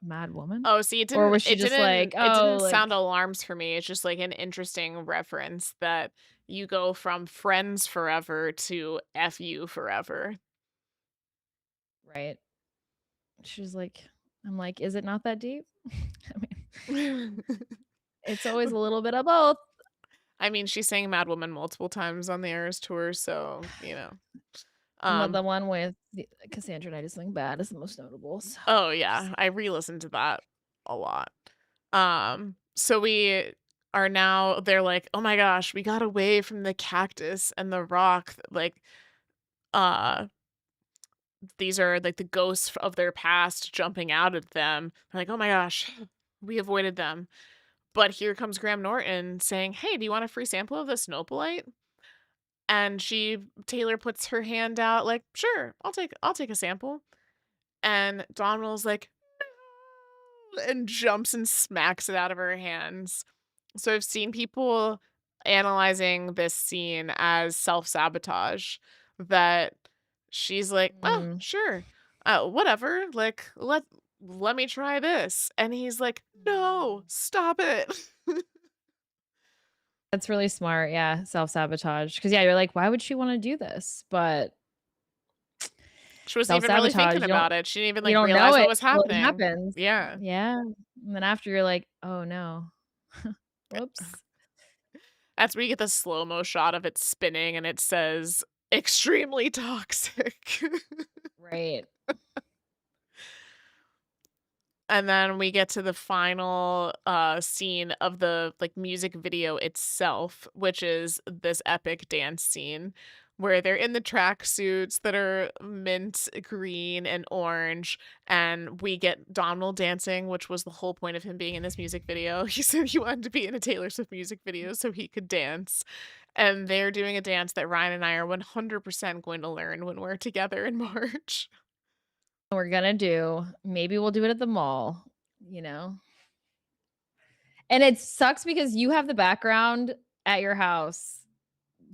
Mad Woman? Oh, see, Or was she just like, it "Oh, didn't sound like" alarms for me. It's just like an interesting reference that you go from friends forever to F you forever. right. She was like, I'm like, "Is it not that deep?" I mean, it's always a little bit of both. I mean, she sang Mad Woman multiple times on the Eras tour, so, you know. But Um, the one with the Cassandra Knight is Something Bad is the most notable, so oh just yeah, I re-listened to that a lot. So we are now they're like, "Oh my gosh, we got away from the cactus and the rock." Like, uh, these are like the ghosts of their past jumping out at them. They're like, "Oh my gosh, we avoided them." But here comes Graham Norton saying, "Hey, do you want a free sample of this Opalite?" And Taylor puts her hand out like, "Sure, I'll take a sample." And Donald's like, "No," and jumps and smacks it out of her hands. So I've seen people analyzing this scene as self-sabotage, that she's like, "Oh, mm. sure. Whatever. Like, let me try this." And he's like, "No, stop it." That's really smart, yeah, self-sabotage. Because yeah, you're like, "Why would she wanna do this?" But She wasn't even really self-sabotage, thinking about it. She didn't even, you like, don't know realize what it was till it happening. happens. Yeah. Yeah, and then after you're like, "Oh, no. Whoops." That's where you get the slow-mo shot of it spinning and it says, "Extremely toxic." Right. And then we get to the final, scene of the, like, music video itself, which is this epic dance scene where they're in the tracksuits that are mint green and orange, and we get Donald dancing, which was the whole point of him being in this music video. He said he wanted to be in a Taylor Swift music video so he could dance, and they're doing a dance that Ryan and I are 100% going to learn when we're together in March. We're gonna do maybe we'll do it at the mall, you know? And it sucks because you have the background at your house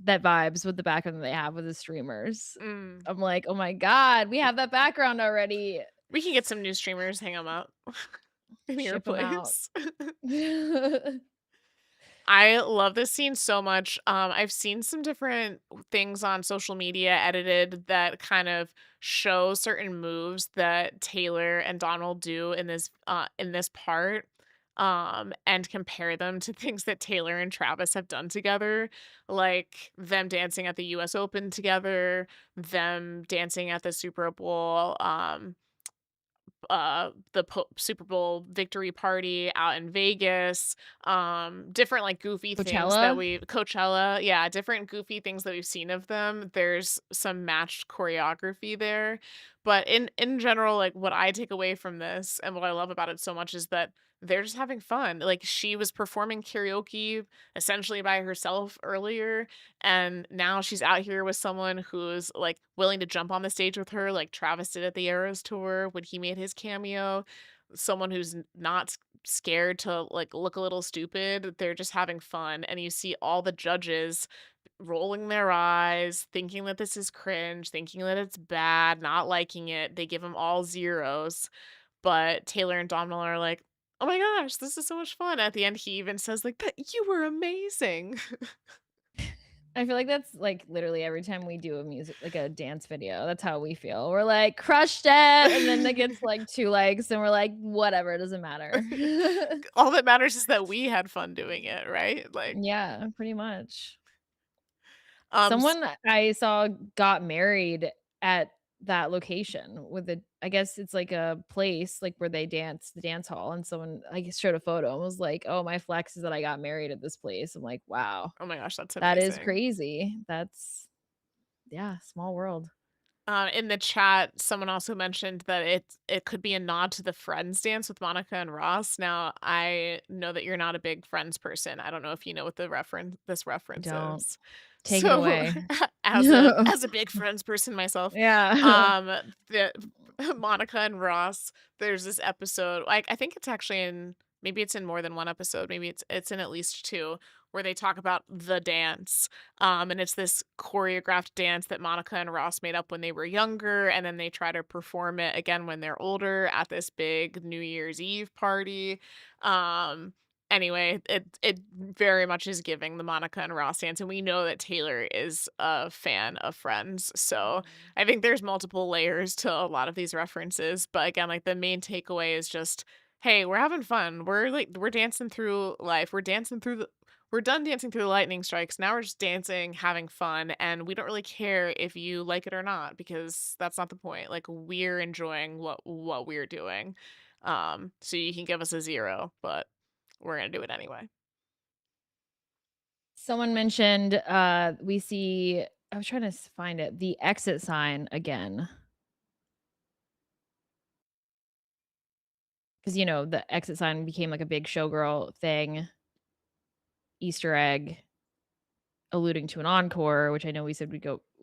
that vibes with the background that they have with the streamers. Mm. I'm like, "Oh my god, we have that background already." We can get some new streamers, hang them up in your Ship them out. place. I love this scene so much. I've seen some different things on social media edited that kind of show certain moves that Taylor and Donald do in this part, and compare them to things that Taylor and Travis have done together, like them dancing at the US Open together, them dancing at the Super Bowl, Super Bowl victory party out in Vegas, different, like, goofy things that Coachella? we Coachella, yeah, different goofy things that we've seen of them. There's some matched choreography there, but in general, like, what I take away from this and what I love about it so much is that they're just having fun. Like, she was performing karaoke essentially by herself earlier, and now she's out here with someone who's, like, willing to jump on the stage with her like Travis did at the Eras Tour when he made his cameo. Someone who's not scared to, like, look a little stupid. They're just having fun, and you see all the judges rolling their eyes, thinking that this is cringe, thinking that it's bad, not liking it. They give them all zeros, but Taylor and Donald are like, "Oh my gosh, this is so much fun." At the end, he even says like, "But you were amazing." I feel like that's, like, literally every time we do a music like, a dance video, that's how we feel. We're like, "Crushed it," and then it gets, like, 2 likes, and we're like, "Whatever, it doesn't matter." All that matters is that we had fun doing it, right? Like, Yeah, pretty much. s Someone I saw got married at that location with a I guess it's like a place, like, where they dance, the dance hall, and someone, I guess, showed a photo and was like, "Oh, my flex is that I got married at this place." I'm like, "Wow, oh my gosh, that's that is amazing. crazy." That's yeah, small world. In the chat, someone also mentioned that it could be a nod to the Friends dance with Monica and Ross. Now, I know that you're not a big Friends person. I don't know if you know what this reference Don't. is. Take it So, away. as a big Friends person myself, Yeah. the Monica and Ross, there's this episode, like, I think it's actually in maybe it's in more than one episode, maybe it's in at least 2, where they talk about the dance. And it's this choreographed dance that Monica and Ross made up when they were younger, and then they try to perform it again when they're older at this big New Year's Eve party. Um, anyway, it very much is giving the Monica and Ross dance, and we know that Taylor is a fan of Friends, so Mhm. I think there's multiple layers to a lot of these references. But again, like the main takeaway is just, hey, we're having fun. We're dancing through life. We're done dancing through the lightning strikes. Now we're just dancing, having fun, and we don't really care if you like it or not because that's not the point. Like we're enjoying what we're doing. So you can give us a 0, but we're gonna do it anyway. Someone mentioned, we see I was trying to find it, the exit sign again, because the exit sign became, like, a big showgirl thing, Easter egg, alluding to an encore, which I know we said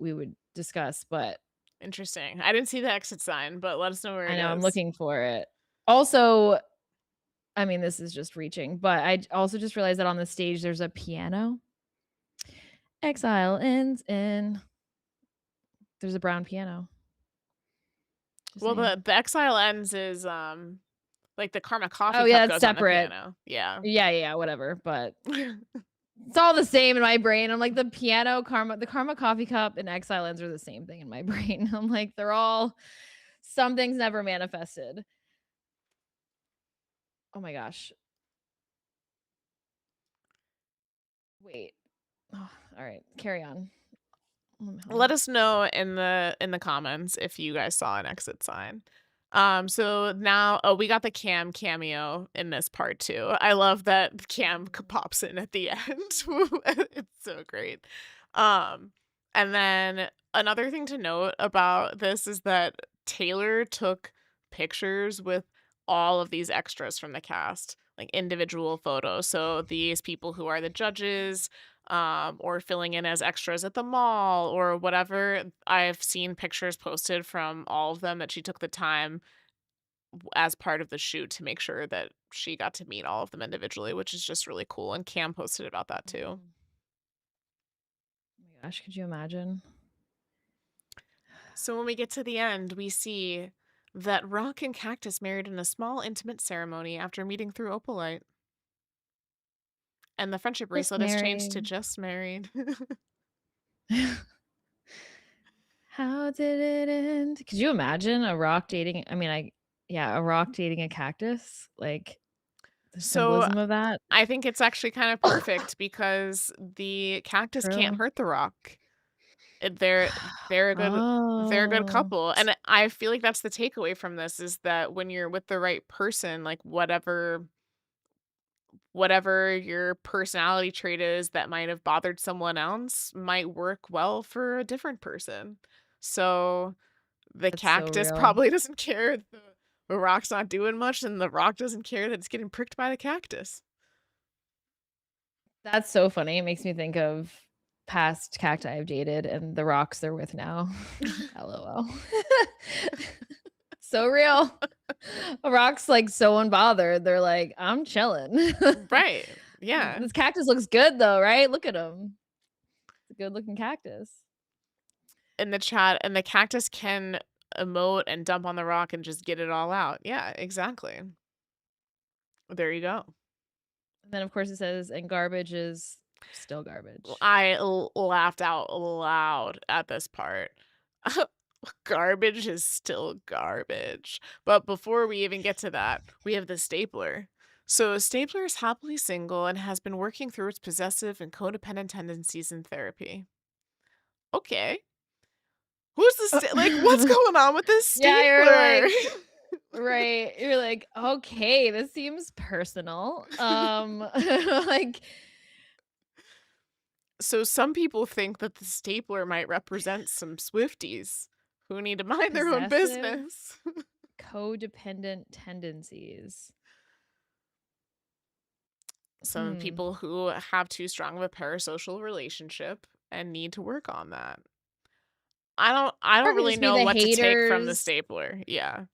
we would discuss, but Interesting. I didn't see the exit sign, but let us know where I it know I'm is. looking for it. Also, I mean, this is just reaching, but also just realized that on the stage there's a piano. Exile ends in there's a brown piano. Just Well, saying. the Exile Ends is like the Karma Oh, coffee yeah, cup that's goes on a separate. piano. Yeah. Yeah, yeah, whatever, but it's all the same in my brain. I'm like, the Karma coffee cup and Exile ends are the same thing in my brain. I'm like, they're all some things never manifested. Oh my gosh. Wait. Oh, all right, carry on. Hold Let on. us know in the comments if you guys saw an exit sign. So now, oh, we got the Cam cameo in this part too. I love that Cam pops in at the end. It's so great. Um, and then another thing to note about this is that Taylor took pictures with all of these extras from the cast, like individual photos. So these people who are the judges, or filling in as extras at the mall or whatever. I've seen pictures posted from all of them that she took the time as part of the shoot to make sure that she got to meet all of them individually, which is just really cool. And Cam posted about that too. Mm. Oh my gosh, could you imagine? So when we get to the end, we see that Rock and Cactus married in a small, intimate ceremony after meeting through Opalite. And the friendship Just bracelet has changed to married. just married. How did it end? Could you imagine a rock dating I mean, yeah, a rock dating a cactus? Like, the So, symbolism of that? I think it's actually kind of perfect because the cactus can't True. hurt the rock. They're they're a good they're a good Oh, couple, and I feel like that's the takeaway from this is that when you're with the right person, like, whatever your personality trait is that might have bothered someone else might work well for a different person. So, the that's so cactus real. probably doesn't care the rock's not doing much, and the rock doesn't care that it's getting pricked by the cactus. That's so funny. It makes me think of past cacti I've dated and the rocks they're with now. LOL. So real. A rock's, like, so unbothered. They're like, "I'm chilling." Right. Yeah. This cactus looks good though, right? Look at him. It's a good looking cactus. In the chat, and the cactus can emote and dump on the rock and just get it all out. Yeah, exactly. There you go. And then, of course, it says, "And garbage is still garbage." Laughed out loud at this part. Garbage is still garbage. But before we even get to that, we have the stapler. So, Stapler is happily single and has been working through its possessive and codependent tendencies in therapy. Okay. Who's the like, what's going on with this Yeah, you're stapler? like right. You're like, "Okay, this seems personal." Like, So some people think that the stapler might represent some Swifties who need to mind their own possessive, business. codependent tendencies. Some Hmm. people who have too strong of a parasocial relationship and need to work on that. I don't Or it could really just be know the what to take from the haters. stapler. Yeah.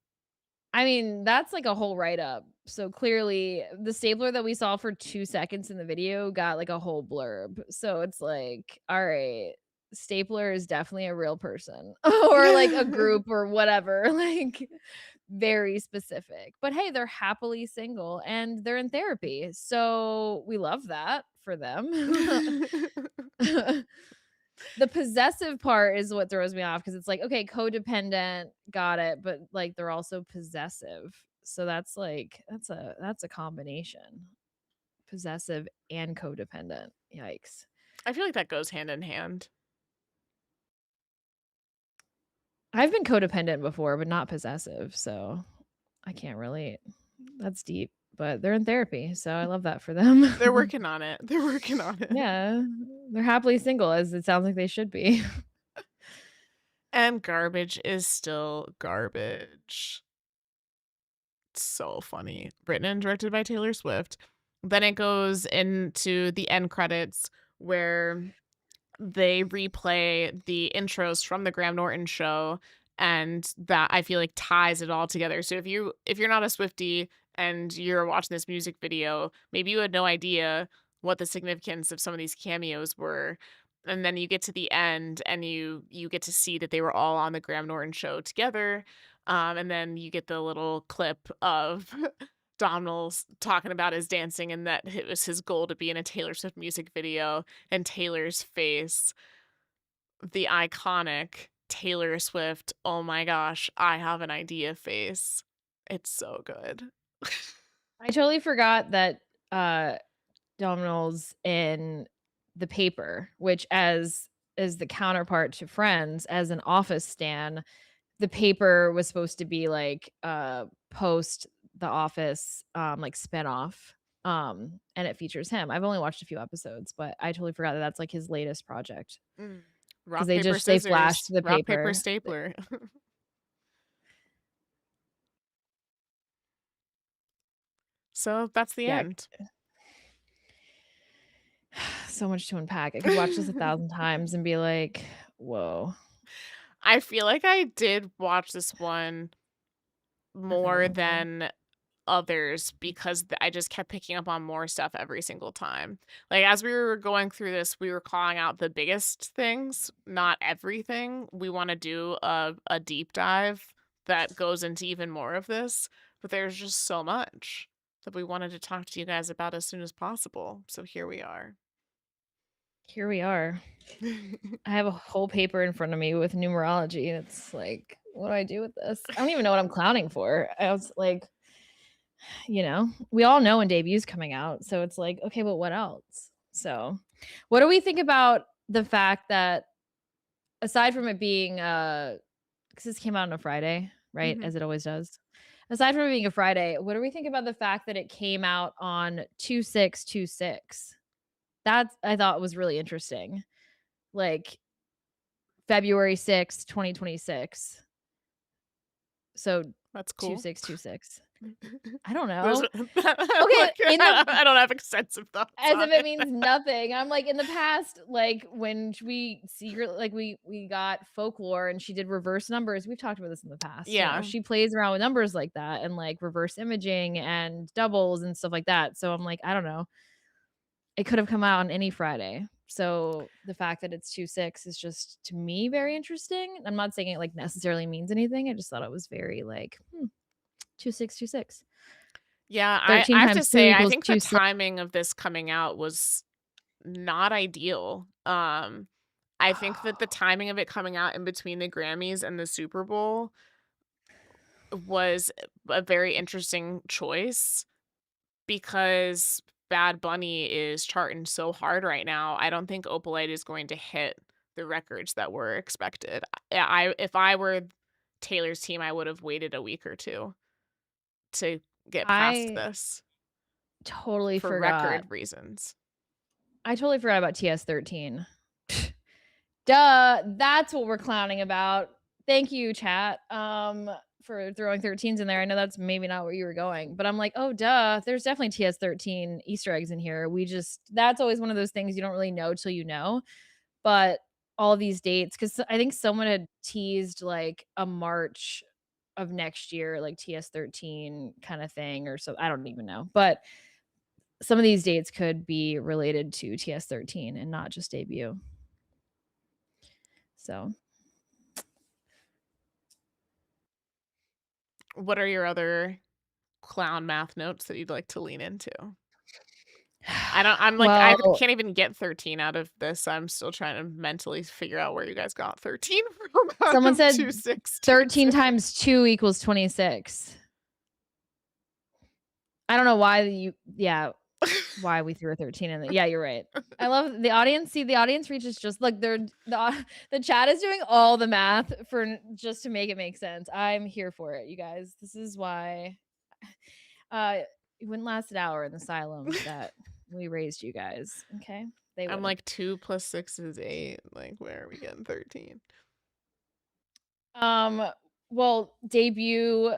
I mean, that's like a whole write-up. So clearly, the stapler that we saw for 2 seconds in the video got like a whole blurb. So it's like, all right, stapler is definitely a real person or like a group or whatever, like very specific. But hey, they're happily single and they're in therapy. So we love that for them. The possessive part is what throws me off because it's like, okay, codependent, got it, but, like, they're also possessive. So that's like that's a combination. Possessive and codependent. Yikes. I feel like that goes hand in hand. I've been codependent before, but not possessive, so I can't relate. That's deep, but they're in therapy, so I love that for They're them. working on it. They're working on it. Yeah, they're happily single as it sounds like they should be. And garbage is still garbage. So funny. Written and directed by Taylor Swift. Then it goes into the end credits where they replay the intros from the Graham Norton show, and that I feel like ties it all together. So if you're not a Swiftie and you're watching this music video, maybe you had no idea what the significance of some of these cameos were. And then you get to the end and you get to see that they were all on the Graham Norton show together. And then you get the little clip of Donald's talking about his dancing and that it was his goal to be in a Taylor Swift music video, and Taylor's face, the iconic Taylor Swift, "Oh my gosh, I have an idea" face. It's so good. I totally forgot that, Domino's in The Paper, which as the counterpart to Friends, as an Office stan, The Paper was supposed to be like, post The Office, like, spinoff, and it features him. I've only watched a few episodes, but I totally forgot that that's, like, his latest project Mm. because Rock, paper, they flashed scissors. The Rock, paper, Paper. stapler. So that's the Yeah, end. so much to unpack. I could watch this 1,000 times and be like, "Whoa." I feel like I did watch this one more 1,000 times. than others because I just kept picking up on more stuff every single time. Like as we were going through this, we were calling out the biggest things, not everything. We want to do a deep dive that goes into even more of this, but there's just so much. that we wanted to talk to you guys about as soon as possible. So here we are. Here we are. I have a whole paper in front of me with numerology, and it's like, what do I do with this? I don't even know what I'm clowning for. I was like, we all know when debut's coming out, so it's like, okay, but what else? So, what do we think about the fact that aside from it being, 'cause this came out on a Friday, right, Mhm. as it always does. Aside from it being a Friday, what do we think about the fact that it came out on 2626? That I thought was really interesting. Like February 6th, 2026. So That's cool. 2626. I don't There's know. a Okay, like, in the I don't have extensive thoughts as on if it it. means nothing. I'm like, in the past, like, when we secret like, we got Folklore and she did reverse numbers. We've talked about this in the past, Yeah. she plays around with numbers like that and, like, reverse imaging and doubles and stuff like that. So I'm like, I don't know. It could have come out on any Friday. So the fact that it's 2/6 is just, to me, very interesting. I'm not saying it, like, necessarily means anything. I just thought it was very, like, 2626. Yeah, I 13 have to times 2 say, I equals think the 26. timing of this coming out was not ideal. I think that the timing of it coming out in between the Grammys and the Super Bowl was a very interesting choice because Bad Bunny is charting so hard right now. I don't think Opalite is going to hit the records that were expected. I if I were Taylor's team, I would have waited a week or 2 to get past I this totally for forgot. record reasons. I totally forgot about TS13. Duh, that's what we're clowning about. Thank you, chat, for throwing 13s in there. I know that's maybe not where you were going, but I'm like, "Oh, duh, there's definitely TS13 Easter eggs in here." That's always one of those things you don't really know till you know, but all these dates, because I think someone had teased, like, a March of next year, like, TS13 kinda thing, or so I don't even know, but some of these dates could be related to TS13 and not just debut. So What are your other clown math notes that you'd like to lean into? I'm like, I well, can't even get 13 out of this. I'm still trying to mentally figure out where you guys got 13 from out someone of said 13 2626. times 2 equals 26. I don't know why why we threw a 13 in there. Yeah, you're right. I love the audience. See, the audience reaches just like the chat is doing all the math just to make it make sense. I'm here for it, you guys. This is why uh it wouldn't last an hour in the asylum that we raised you guys. Okay? They I'm wouldn't. like 2 plus 6 is 8. Like, where are we getting 13? Um, well, debut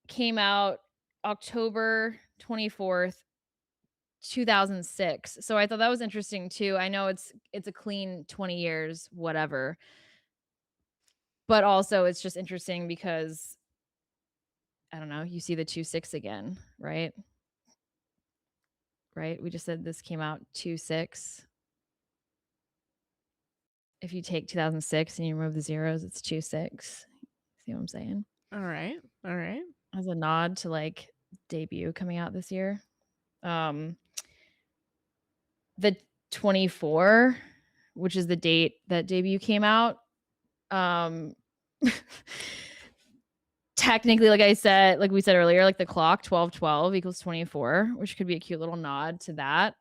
came out October 24th, 2006. So I thought that was interesting too. I know it's a clean 20 years, whatever. But also it's just interesting because I don't know, you see the 2/6 again, right? Right? We just said this came out 2/6. If you take 2006 and you remove the zeros, it's 2/6. See what I'm saying? All right. All right. As a nod to like debut coming out this year. Um The 24, which is the date that debut came out, um, technically, like we said earlier, like the clock, 1212 equals 24, which could be a cute little nod to that.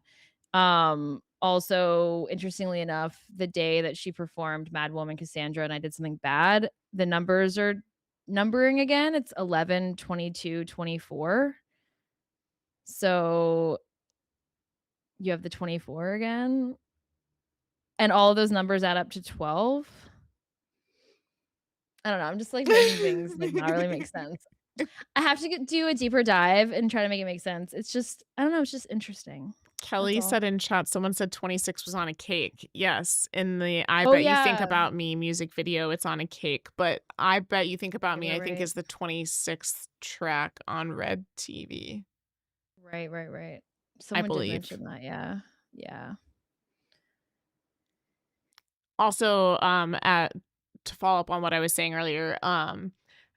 Also, interestingly enough, the day that she performed Mad Woman Cassandra and I Did Something Bad, the numbers are numbering again. It's 11, 22, 24. So you have the 24 again. And all of those numbers add up to 12? I don't know, I'm just, like, making things, like, not really make sense. I have to do a deeper dive and try to make it make sense. It's just I don't know, it's just interesting. That's Kelly all. said in chat, someone said 26 was on a cake. Yes, in the I Oh, Bet You Think yeah. About Me music video, it's on a cake, but I Bet You Think About Right, Me, right, I think right. is the 26th track on Red TV, Right, right, right. I Someone did believe. mention that, yeah. Yeah. Also, at to follow up on what I was saying earlier,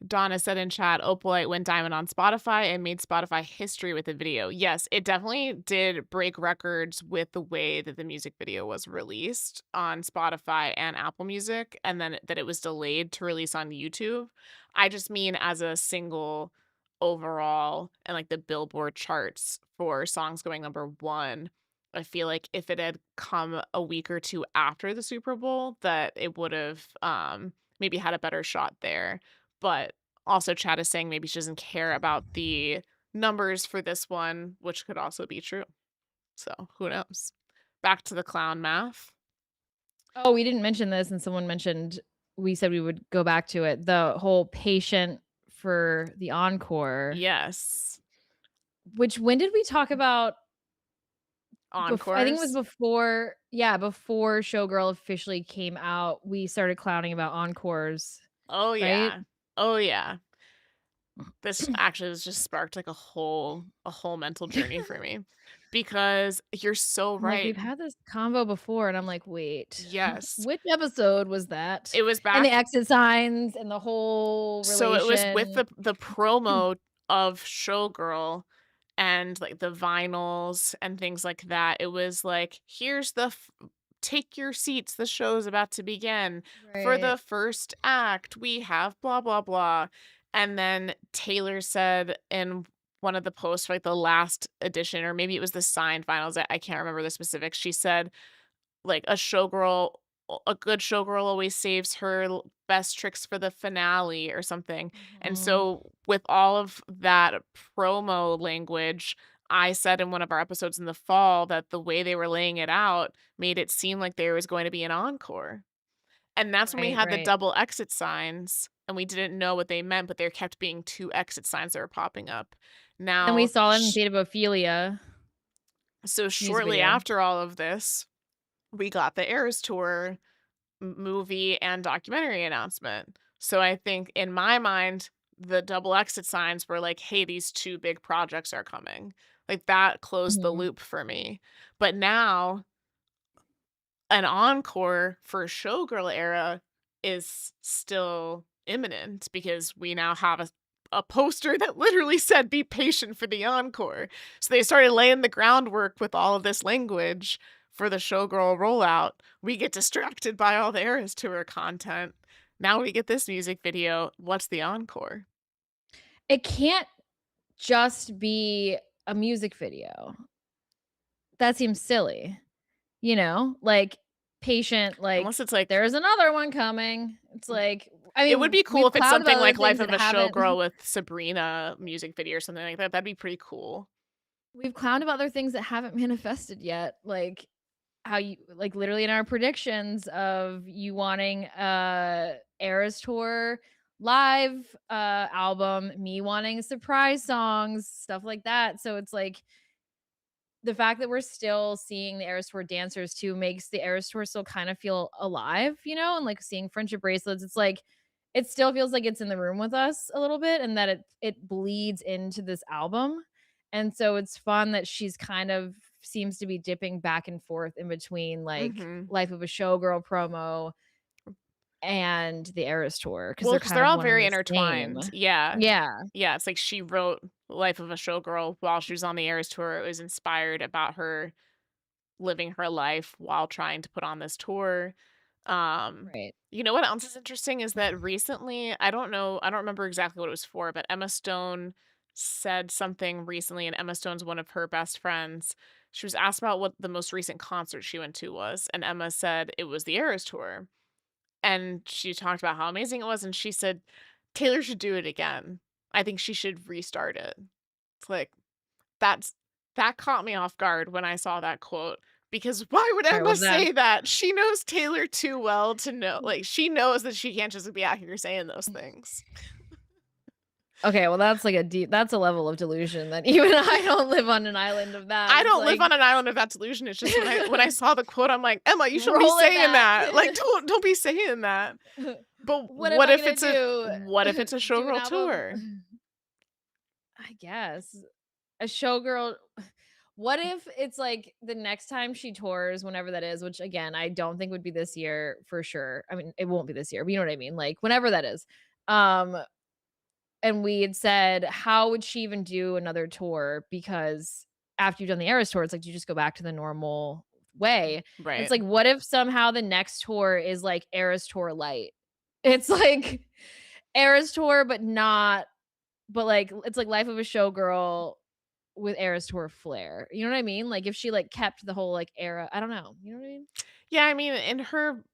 Donna said in chat, Opalite went diamond on Spotify and made Spotify history with the video. Yes, it definitely did break records with the way that the music video was released on Spotify and Apple Music, and then that it was delayed to release on YouTube. I just mean as a single overall and like the Billboard charts for songs going number one. I feel like if it had come a week or two after the Super Bowl, that it would have maybe had a better shot there. But also chat is saying maybe she doesn't care about the numbers for this one, which could also be true. So who knows? Back to the clown math. Oh, we didn't mention this, and someone mentioned we said we would go back to it. The whole patient for the encore, Yes. which when did we talk about I think it was Encores. before yeah, before Showgirl officially came out, we started clowning about encores, Oh right? yeah. Oh yeah. This actually has just sparked like a whole mental journey for me because you're so I'm like, right. "We've had this convo before," and I'm like, "Wait, Yes. which episode was that?" It was And the back. exit signs and the whole So it was with relation. the promo of Showgirl and, like, the vinyls and things like that. It was like, "Here's the take your seats, the show's about to begin. For the Right. first act, we have blah, blah, blah." And then Taylor said in one of the posts for, like, the last edition, or maybe it was the signed vinyls, I can't remember the specifics. She said like a good showgirl always saves her best tricks for the finale or something. And Mhm. so with all of that promo language, I said in one of our episodes in the fall that the way they were laying it out made it seem like there was going to be an encore. And that's when we Right, had the right. double exit signs and we didn't know what they meant, but there kept being two exit signs that were popping up. And we Now, saw it in State of Ophelia so music shortly video. after all of this, we got the Eras Tour movie and documentary announcement. So I think in my mind, the double exit signs were like, "Hey, these 2 big projects are coming." Like, that closed the Mhm. loop for me. But now an encore for Showgirl era is still imminent because we now have a poster that literally said, "Be patient for the encore." So they started laying the groundwork with all of this language for the Showgirl rollout. We get distracted by all the Eras Tour content. Now we get this music video. What's the encore? It can't just be a music video. That seems silly, you know? Like, patient, like, Unless it's like "There's another one coming." It's like I it would mean, be cool we've if it's clouded something about other like things Life that of a haven't Showgirl with Sabrina music video or something like that. That'd be pretty cool. we've clowned about other things that haven't manifested yet, like how you like, literally in our predictions of you wanting a Eras Tour live, album, me wanting surprise songs, stuff like that, so it's like the fact that we're still seeing the Eras Tour dancers too makes the Eras Tour still kind of feel alive, you know, and like seeing friendship bracelets, it's like it still feels like it's in the room with us a little bit and that it bleeds into this album. And so it's fun that she's kind of seems to be dipping back and forth in between like Mhm. Life of a Showgirl promo and the Eras Tour because Well, they're because 'cause kind they're of all one and very the same. intertwined. Yeah. Yeah, Yeah, it's like she wrote Life of a Showgirl while she was on the Eras Tour. It was inspired about her living her life while trying to put on this tour. Um, right. you know what else is interesting is that recently, I don't remember exactly what it was for, but Emma Stone said something recently, and Emma Stone's one of her best friends. She was asked about what the most recent concert she went to was, and Emma said it was the Eras Tour. And she talked about how amazing it was, and she said, "Taylor should do it again. I think she should restart it." It's like, that's that caught me off guard when I saw that quote, because why would Right, Emma what's that? say that? She knows Taylor too well to know like, she knows that she can't just be out here saying those things. Okay, well, that's like that's a level of delusion that even I don't live on an island of that. I It's don't live like on an island of that delusion, it's just when I saw the quote, I'm like, "Emma, you shouldn't be roll it saying back. that. Like, don't be saying that." But What am I gonna do? what if it's a Do an showgirl album? tour? I guess. A showgirl what if it's like the next time she tours, whenever that is, which again, I don't think would be this year for sure. I mean, it won't be this year, but you know what I mean? Like whenever that is. Um, and we had said, "How would she even do another tour?" Because after you've done the Eras tour, it's like, you just go back to the normal way? And it's Right. like, what if somehow the next tour is like Eras Tour light? It's like Eras Tour, but not but, like, it's like Life of a Showgirl with Eras Tour flair. You know what I mean? Like, if she, like, kept the whole, like, era I don't know. You know what I mean? Yeah, I mean, in her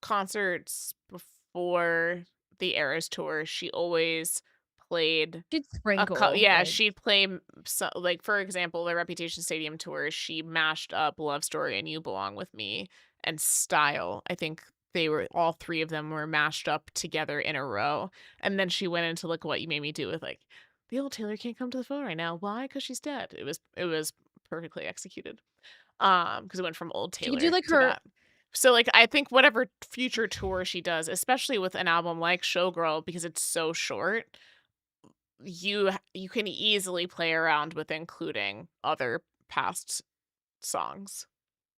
concerts before the Eras tour, she always played She'd sprinkle, yeah, like she'd play so, like, for example, the Reputation Stadium tour, she mashed up Love Story and You Belong With Me and Style. I think they were all 3 of them were mashed up together in a row, and then she went into Look What You Made Me Do with, like, "The old Taylor can't come to the phone right now. Why? Because she's dead." It was perfectly executed. Because it went from old she could do, Taylor like, to her that. So, like, I think whatever future tour she does, especially with an album like Showgirl, because it's so short, you can easily play around with including other past songs.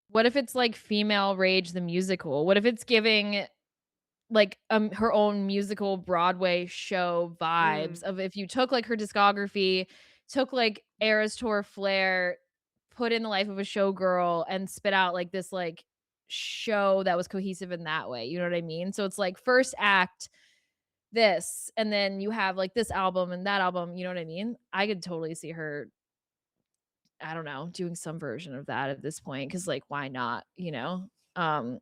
what if it's, like, Female Rage the Musical? What if it's giving, like, her own musical Broadway show vibes Mm. of if you took, like, her discography, took, like, Eras Tour flair, put in the Life of a Showgirl, and spit out, like, this, like, show that was cohesive in that way, you know what I mean? So it's like first act this, and then you have, like, this album and that album, you know what I mean? I could totally see her, I don't know, doing some version of that at this point because, like, why not, you know? Um,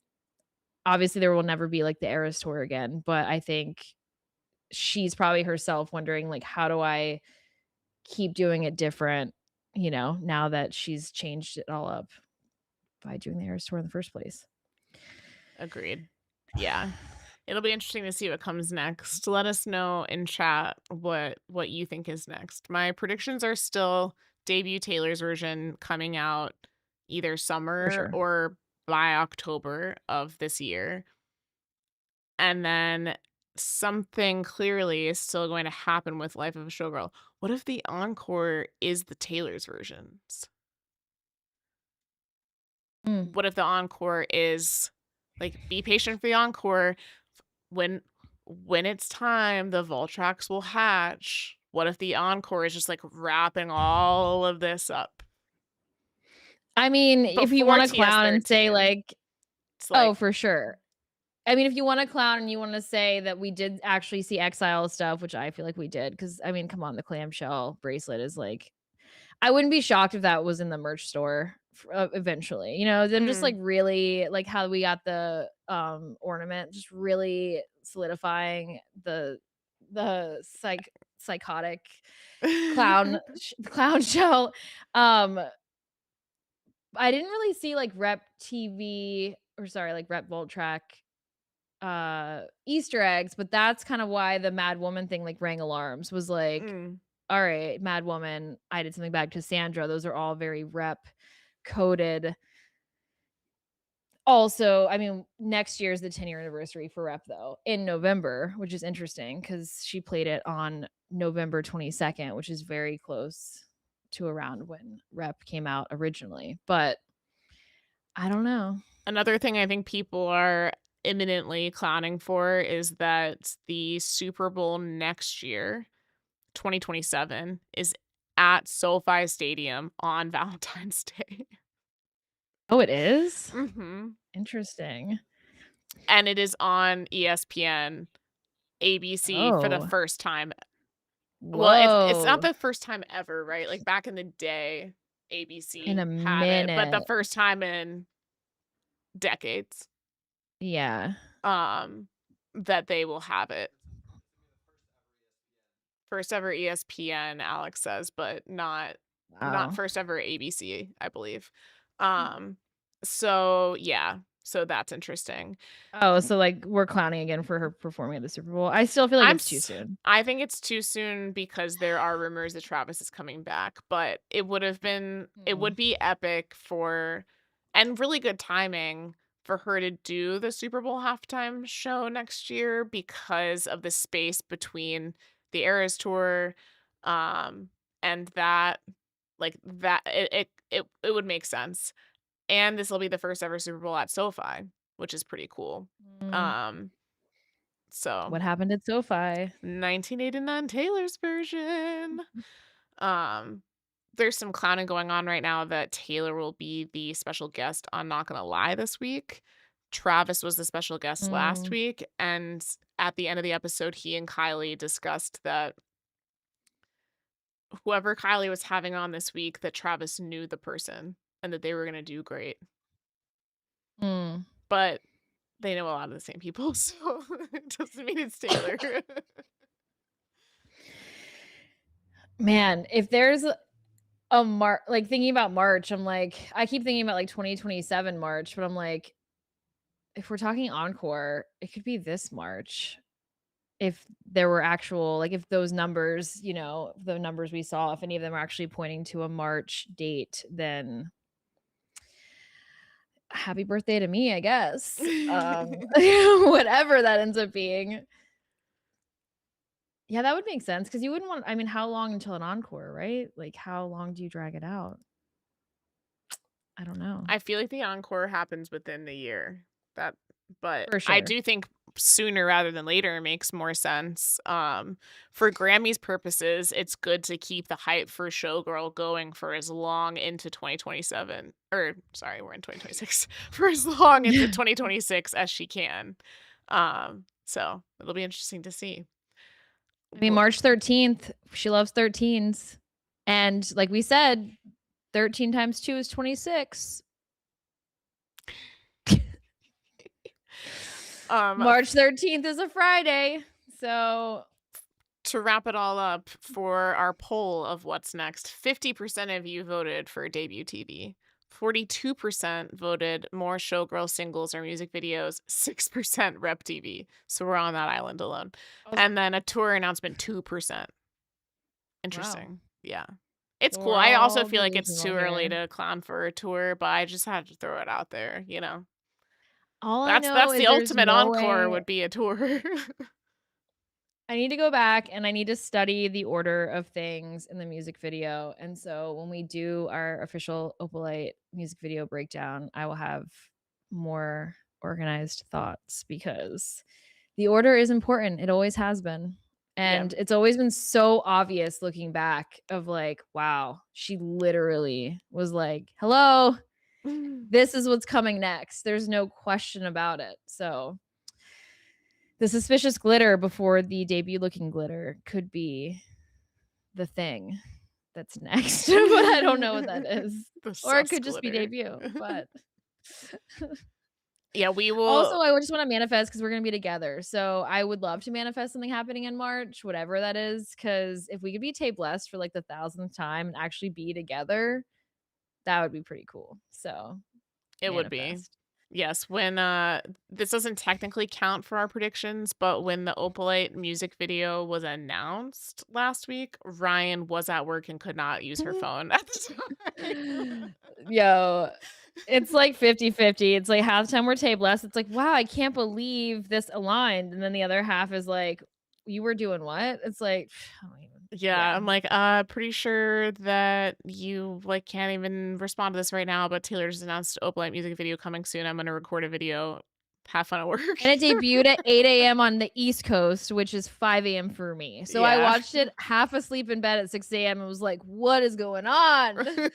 Obviously, there will never be, like, the Eras Tour again, but I think she's probably herself wondering, like, "How do I keep doing it different," you know, now that she's changed it all up by doing the Eras Tour in the first place. Agreed. Yeah. It'll be interesting to see what comes next. Let us know in chat what you think is next. My predictions are still debut Taylor's version coming out either For summer sure. or by October of this year. And then something clearly is still going to happen with Life of a Showgirl. What if the encore is the Taylor's versions? Mm. What if the encore is like, be patient for the encore. When when it's time, the Voltrax will hatch. What if the encore is just, like, wrapping all of this up I mean, if you before wanna clown and say, TS13? like It's oh, like for sure. I mean, if you wanna clown and you wanna say that we did actually see Exile stuff, which I feel like we did, because I mean, come on, the clamshell bracelet is, like I wouldn't be shocked if that was in the merch store eventually, you know, them just, like, mm. really like how we got the, ornament, just really solidifying the psychotic clown show. Um, I didn't really see, like, Rep TV or sorry, like, Rep Voltrack, Easter eggs, but that's kinda why the Mad Woman thing, like, rang alarms, was like, Mm. "Alright, Mad Woman, I Did Something Bad, Cassandra," those are all very Rep coded. Also, I mean, next year is the 10-year anniversary for Rep though, in November, which is interesting because she played it on November 22nd, which is very close to around when Rep came out originally, but I don't know. Another thing I think people are imminently clowning for is that the Super Bowl next year, 2027, is at SoFi Stadium on Valentine's Day. Oh, it is? Mhm. Interesting. And it is on ESPN, ABC for the Oh, first time. Well, it's not whoa. the first time ever, right? Like, back in the day, In a ABC had it, but the minute. first time in decades, Yeah. um, that they will have it. First ever ESPN, Alex says, but not Wow. first ever ABC, I believe. Um, so yeah, so that's interesting. Oh, so, like, we're clowning again for her performing at the Super Bowl. I still feel like it's too soon. I think it's too soon because there are rumors that Travis is coming back, but it Mm. would be epic for and really good timing for her to do the Super Bowl halftime show next year because of the space between the Eras tour, um, and that it would make sense. And this will be the first ever Super Bowl at SoFi, which is pretty cool. Mm. Um So, What happened at SoFi? 1989 Taylor's version. Um, there's some clowning going on right now that Taylor will be the special guest on Not Gonna Lie this week. Travis was the special guest last Mm, week, and at the end of the episode, he and Kylie discussed that whoever Kylie was having on this week, that Travis knew the person and that they were gonna do great. mm. But they know a lot of the same people, so it doesn't mean it's Taylor. Man, if there's a like, thinking about March, I'm like I keep thinking about, like, 2027 March, but I'm like, if we're talking encore, it could be this March. If there were actual like, if those numbers, the numbers we saw, if any of them are actually pointing to a March date, then happy birthday to me, I guess. Whatever that ends up being. Yeah, that would make sense because you wouldn't want I mean, how long until an encore, right? Like, how long do you drag it out? I don't know. I feel like the encore happens within the year. That but For I sure. do think sooner rather than later makes more sense. For Grammys purposes, it's good to keep the hype for Showgirl going for as long into 2027 or sorry, we're in 2026. For as long into 2026 as she can. So it'll be interesting to see. I mean, March 13th, she loves 13s, and like we said, 13 times 2 is 26. Um, March 13th is a Friday, so to wrap it all up for our poll of what's next, 50% of you voted for debut TV. 42% voted more showgirl singles or music videos, 6% rep TV. So we're on that island alone. I was And then a tour announcement, 2%. wow. Interesting. Yeah. It's So cool. we're I also all feel like it's delusional too early here. to clown for a tour, but I just had to throw it out there, you know. All I That's know the is there's ultimate no encore way would be a tour. I need to go back and I need to study the order of things in the music video. And so when we do our official Opalite music video breakdown, I will have more organized thoughts because the order is important. It always has been. Yeah. And it's always been so obvious looking back of like, wow, she literally was like, hello, this is what's coming next. There's no question about it. So the suspicious glitter before the debut looking glitter could be the thing that's next, but I don't know what that is. The Or it sus could just be glitter. debut, but Yeah, we also, will I would just wanna manifest manifest because we're gonna be together, so I would love to manifest something happening in March, whatever that is. Because if we could be Tay Blessed for, like, the 1,000th time and actually be together, that would be pretty cool, so it would be. manifest. Yes, when, this doesn't technically count for our predictions, but when the Opalite music video was announced last week, Ryan was at work and could not use her phone at the time. Yo, it's like 50-50. It's like half the time we're tableless. It's like, wow, I can't believe this aligned. And then the other half is like, you were doing what? It's like, I don't even, Yeah, yeah. I'm like, pretty sure that you, like, can't even respond to this right now, but Taylor just announced Opalite music video coming soon. I'm gonna record a video. Have fun at work. And it debuted at 8 a.m. on the East Coast, which is 5 a.m. for me. So I Yeah. watched it half asleep in bed at 6 a.m. and was like, what is going on? And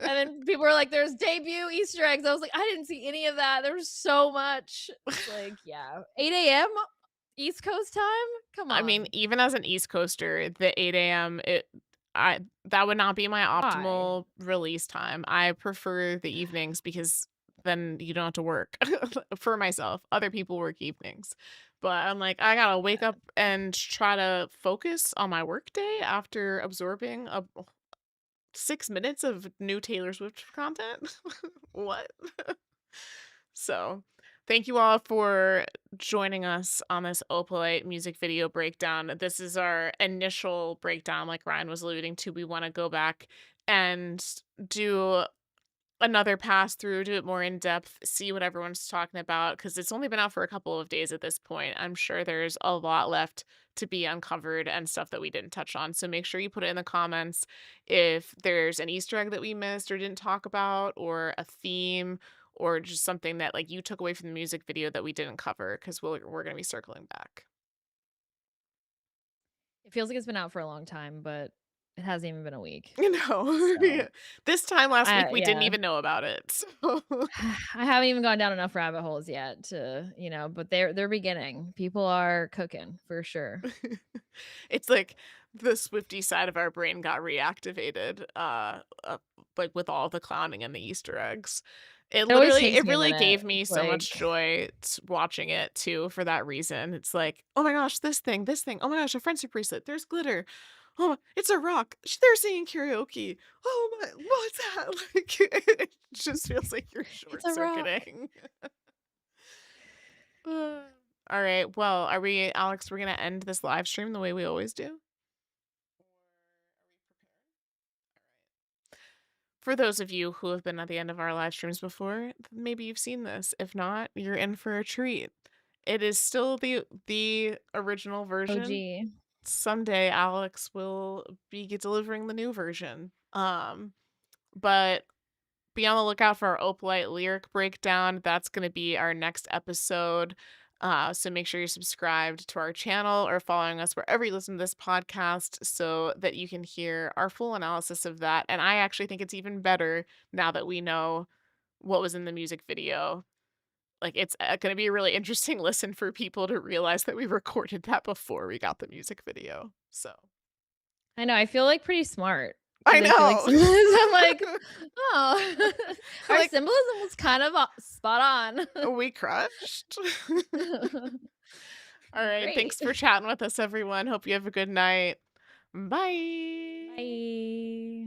then people were like, there's debut Easter eggs. I was like, I didn't see any of that. There was so much. It's like, yeah. 8 a.m. East Coast time? Come I mean, on. even as an East Coaster, the 8 a.m., I that would not be my Why? optimal release time. I prefer the evenings because then you don't have to work for myself. Other people work evenings. But I'm like, I gotta wake up and try to focus on my workday after absorbing 6 minutes of new Taylor Swift content. What? So, thank you all for joining us on this Opalite music video breakdown. This is our initial breakdown, like Ryan was alluding to. We want to go back and do another pass through, do it more in depth, see what everyone's talking about, because it's only been out for a couple of days at this point. I'm sure there's a lot left to be uncovered and stuff that we didn't touch on. So make sure you put it in the comments if there's an Easter egg that we missed or didn't talk about, or a theme, or just something that like you took away from the music video that we didn't cover, because we're gonna be circling back. It feels like it's been out for a long time, but it hasn't even been a week. You know? So, Yeah. This time last week, we didn't yeah. even know about it, so I haven't even gone down enough rabbit holes yet to, but they're beginning. People are cooking for sure. it's like the Swiftie side of our brain got reactivated, like, with all the clowning and the Easter eggs. It always It takes me a really minute. gave me It's so much like, joy watching it too for that reason. It's like, "Oh my gosh, this thing. Oh my gosh, a friendship bracelet. There's glitter. Oh, it's a rock. They're singing karaoke. Oh my, what's that?" Like, it just feels like you're it's a rock. short-circuiting. All right. Well, are we, Alex? We're gonna end this live stream the way we always do. For those of you who have been at the end of our live streams before, maybe you've seen this. If not, you're in for a treat. It is still the original version. OG. Someday Alex will be delivering the new version. But be on the lookout for our Opalite lyric breakdown. That's going to be our next episode. So make sure you're subscribed to our channel or following us wherever you listen to this podcast so that you can hear our full analysis of that. And I actually think it's even better now that we know what was in the music video. Like, it's going to be a really interesting listen for people to realize that we recorded that before we got the music video. So I know, I feel, like, pretty smart I because I feel like know. sometimes I'm like, "Oh, our Like, symbolism was kind of, spot on." we crushed. All right. Great. Thanks for chatting with us, everyone. Hope you have a good night. Bye. Bye.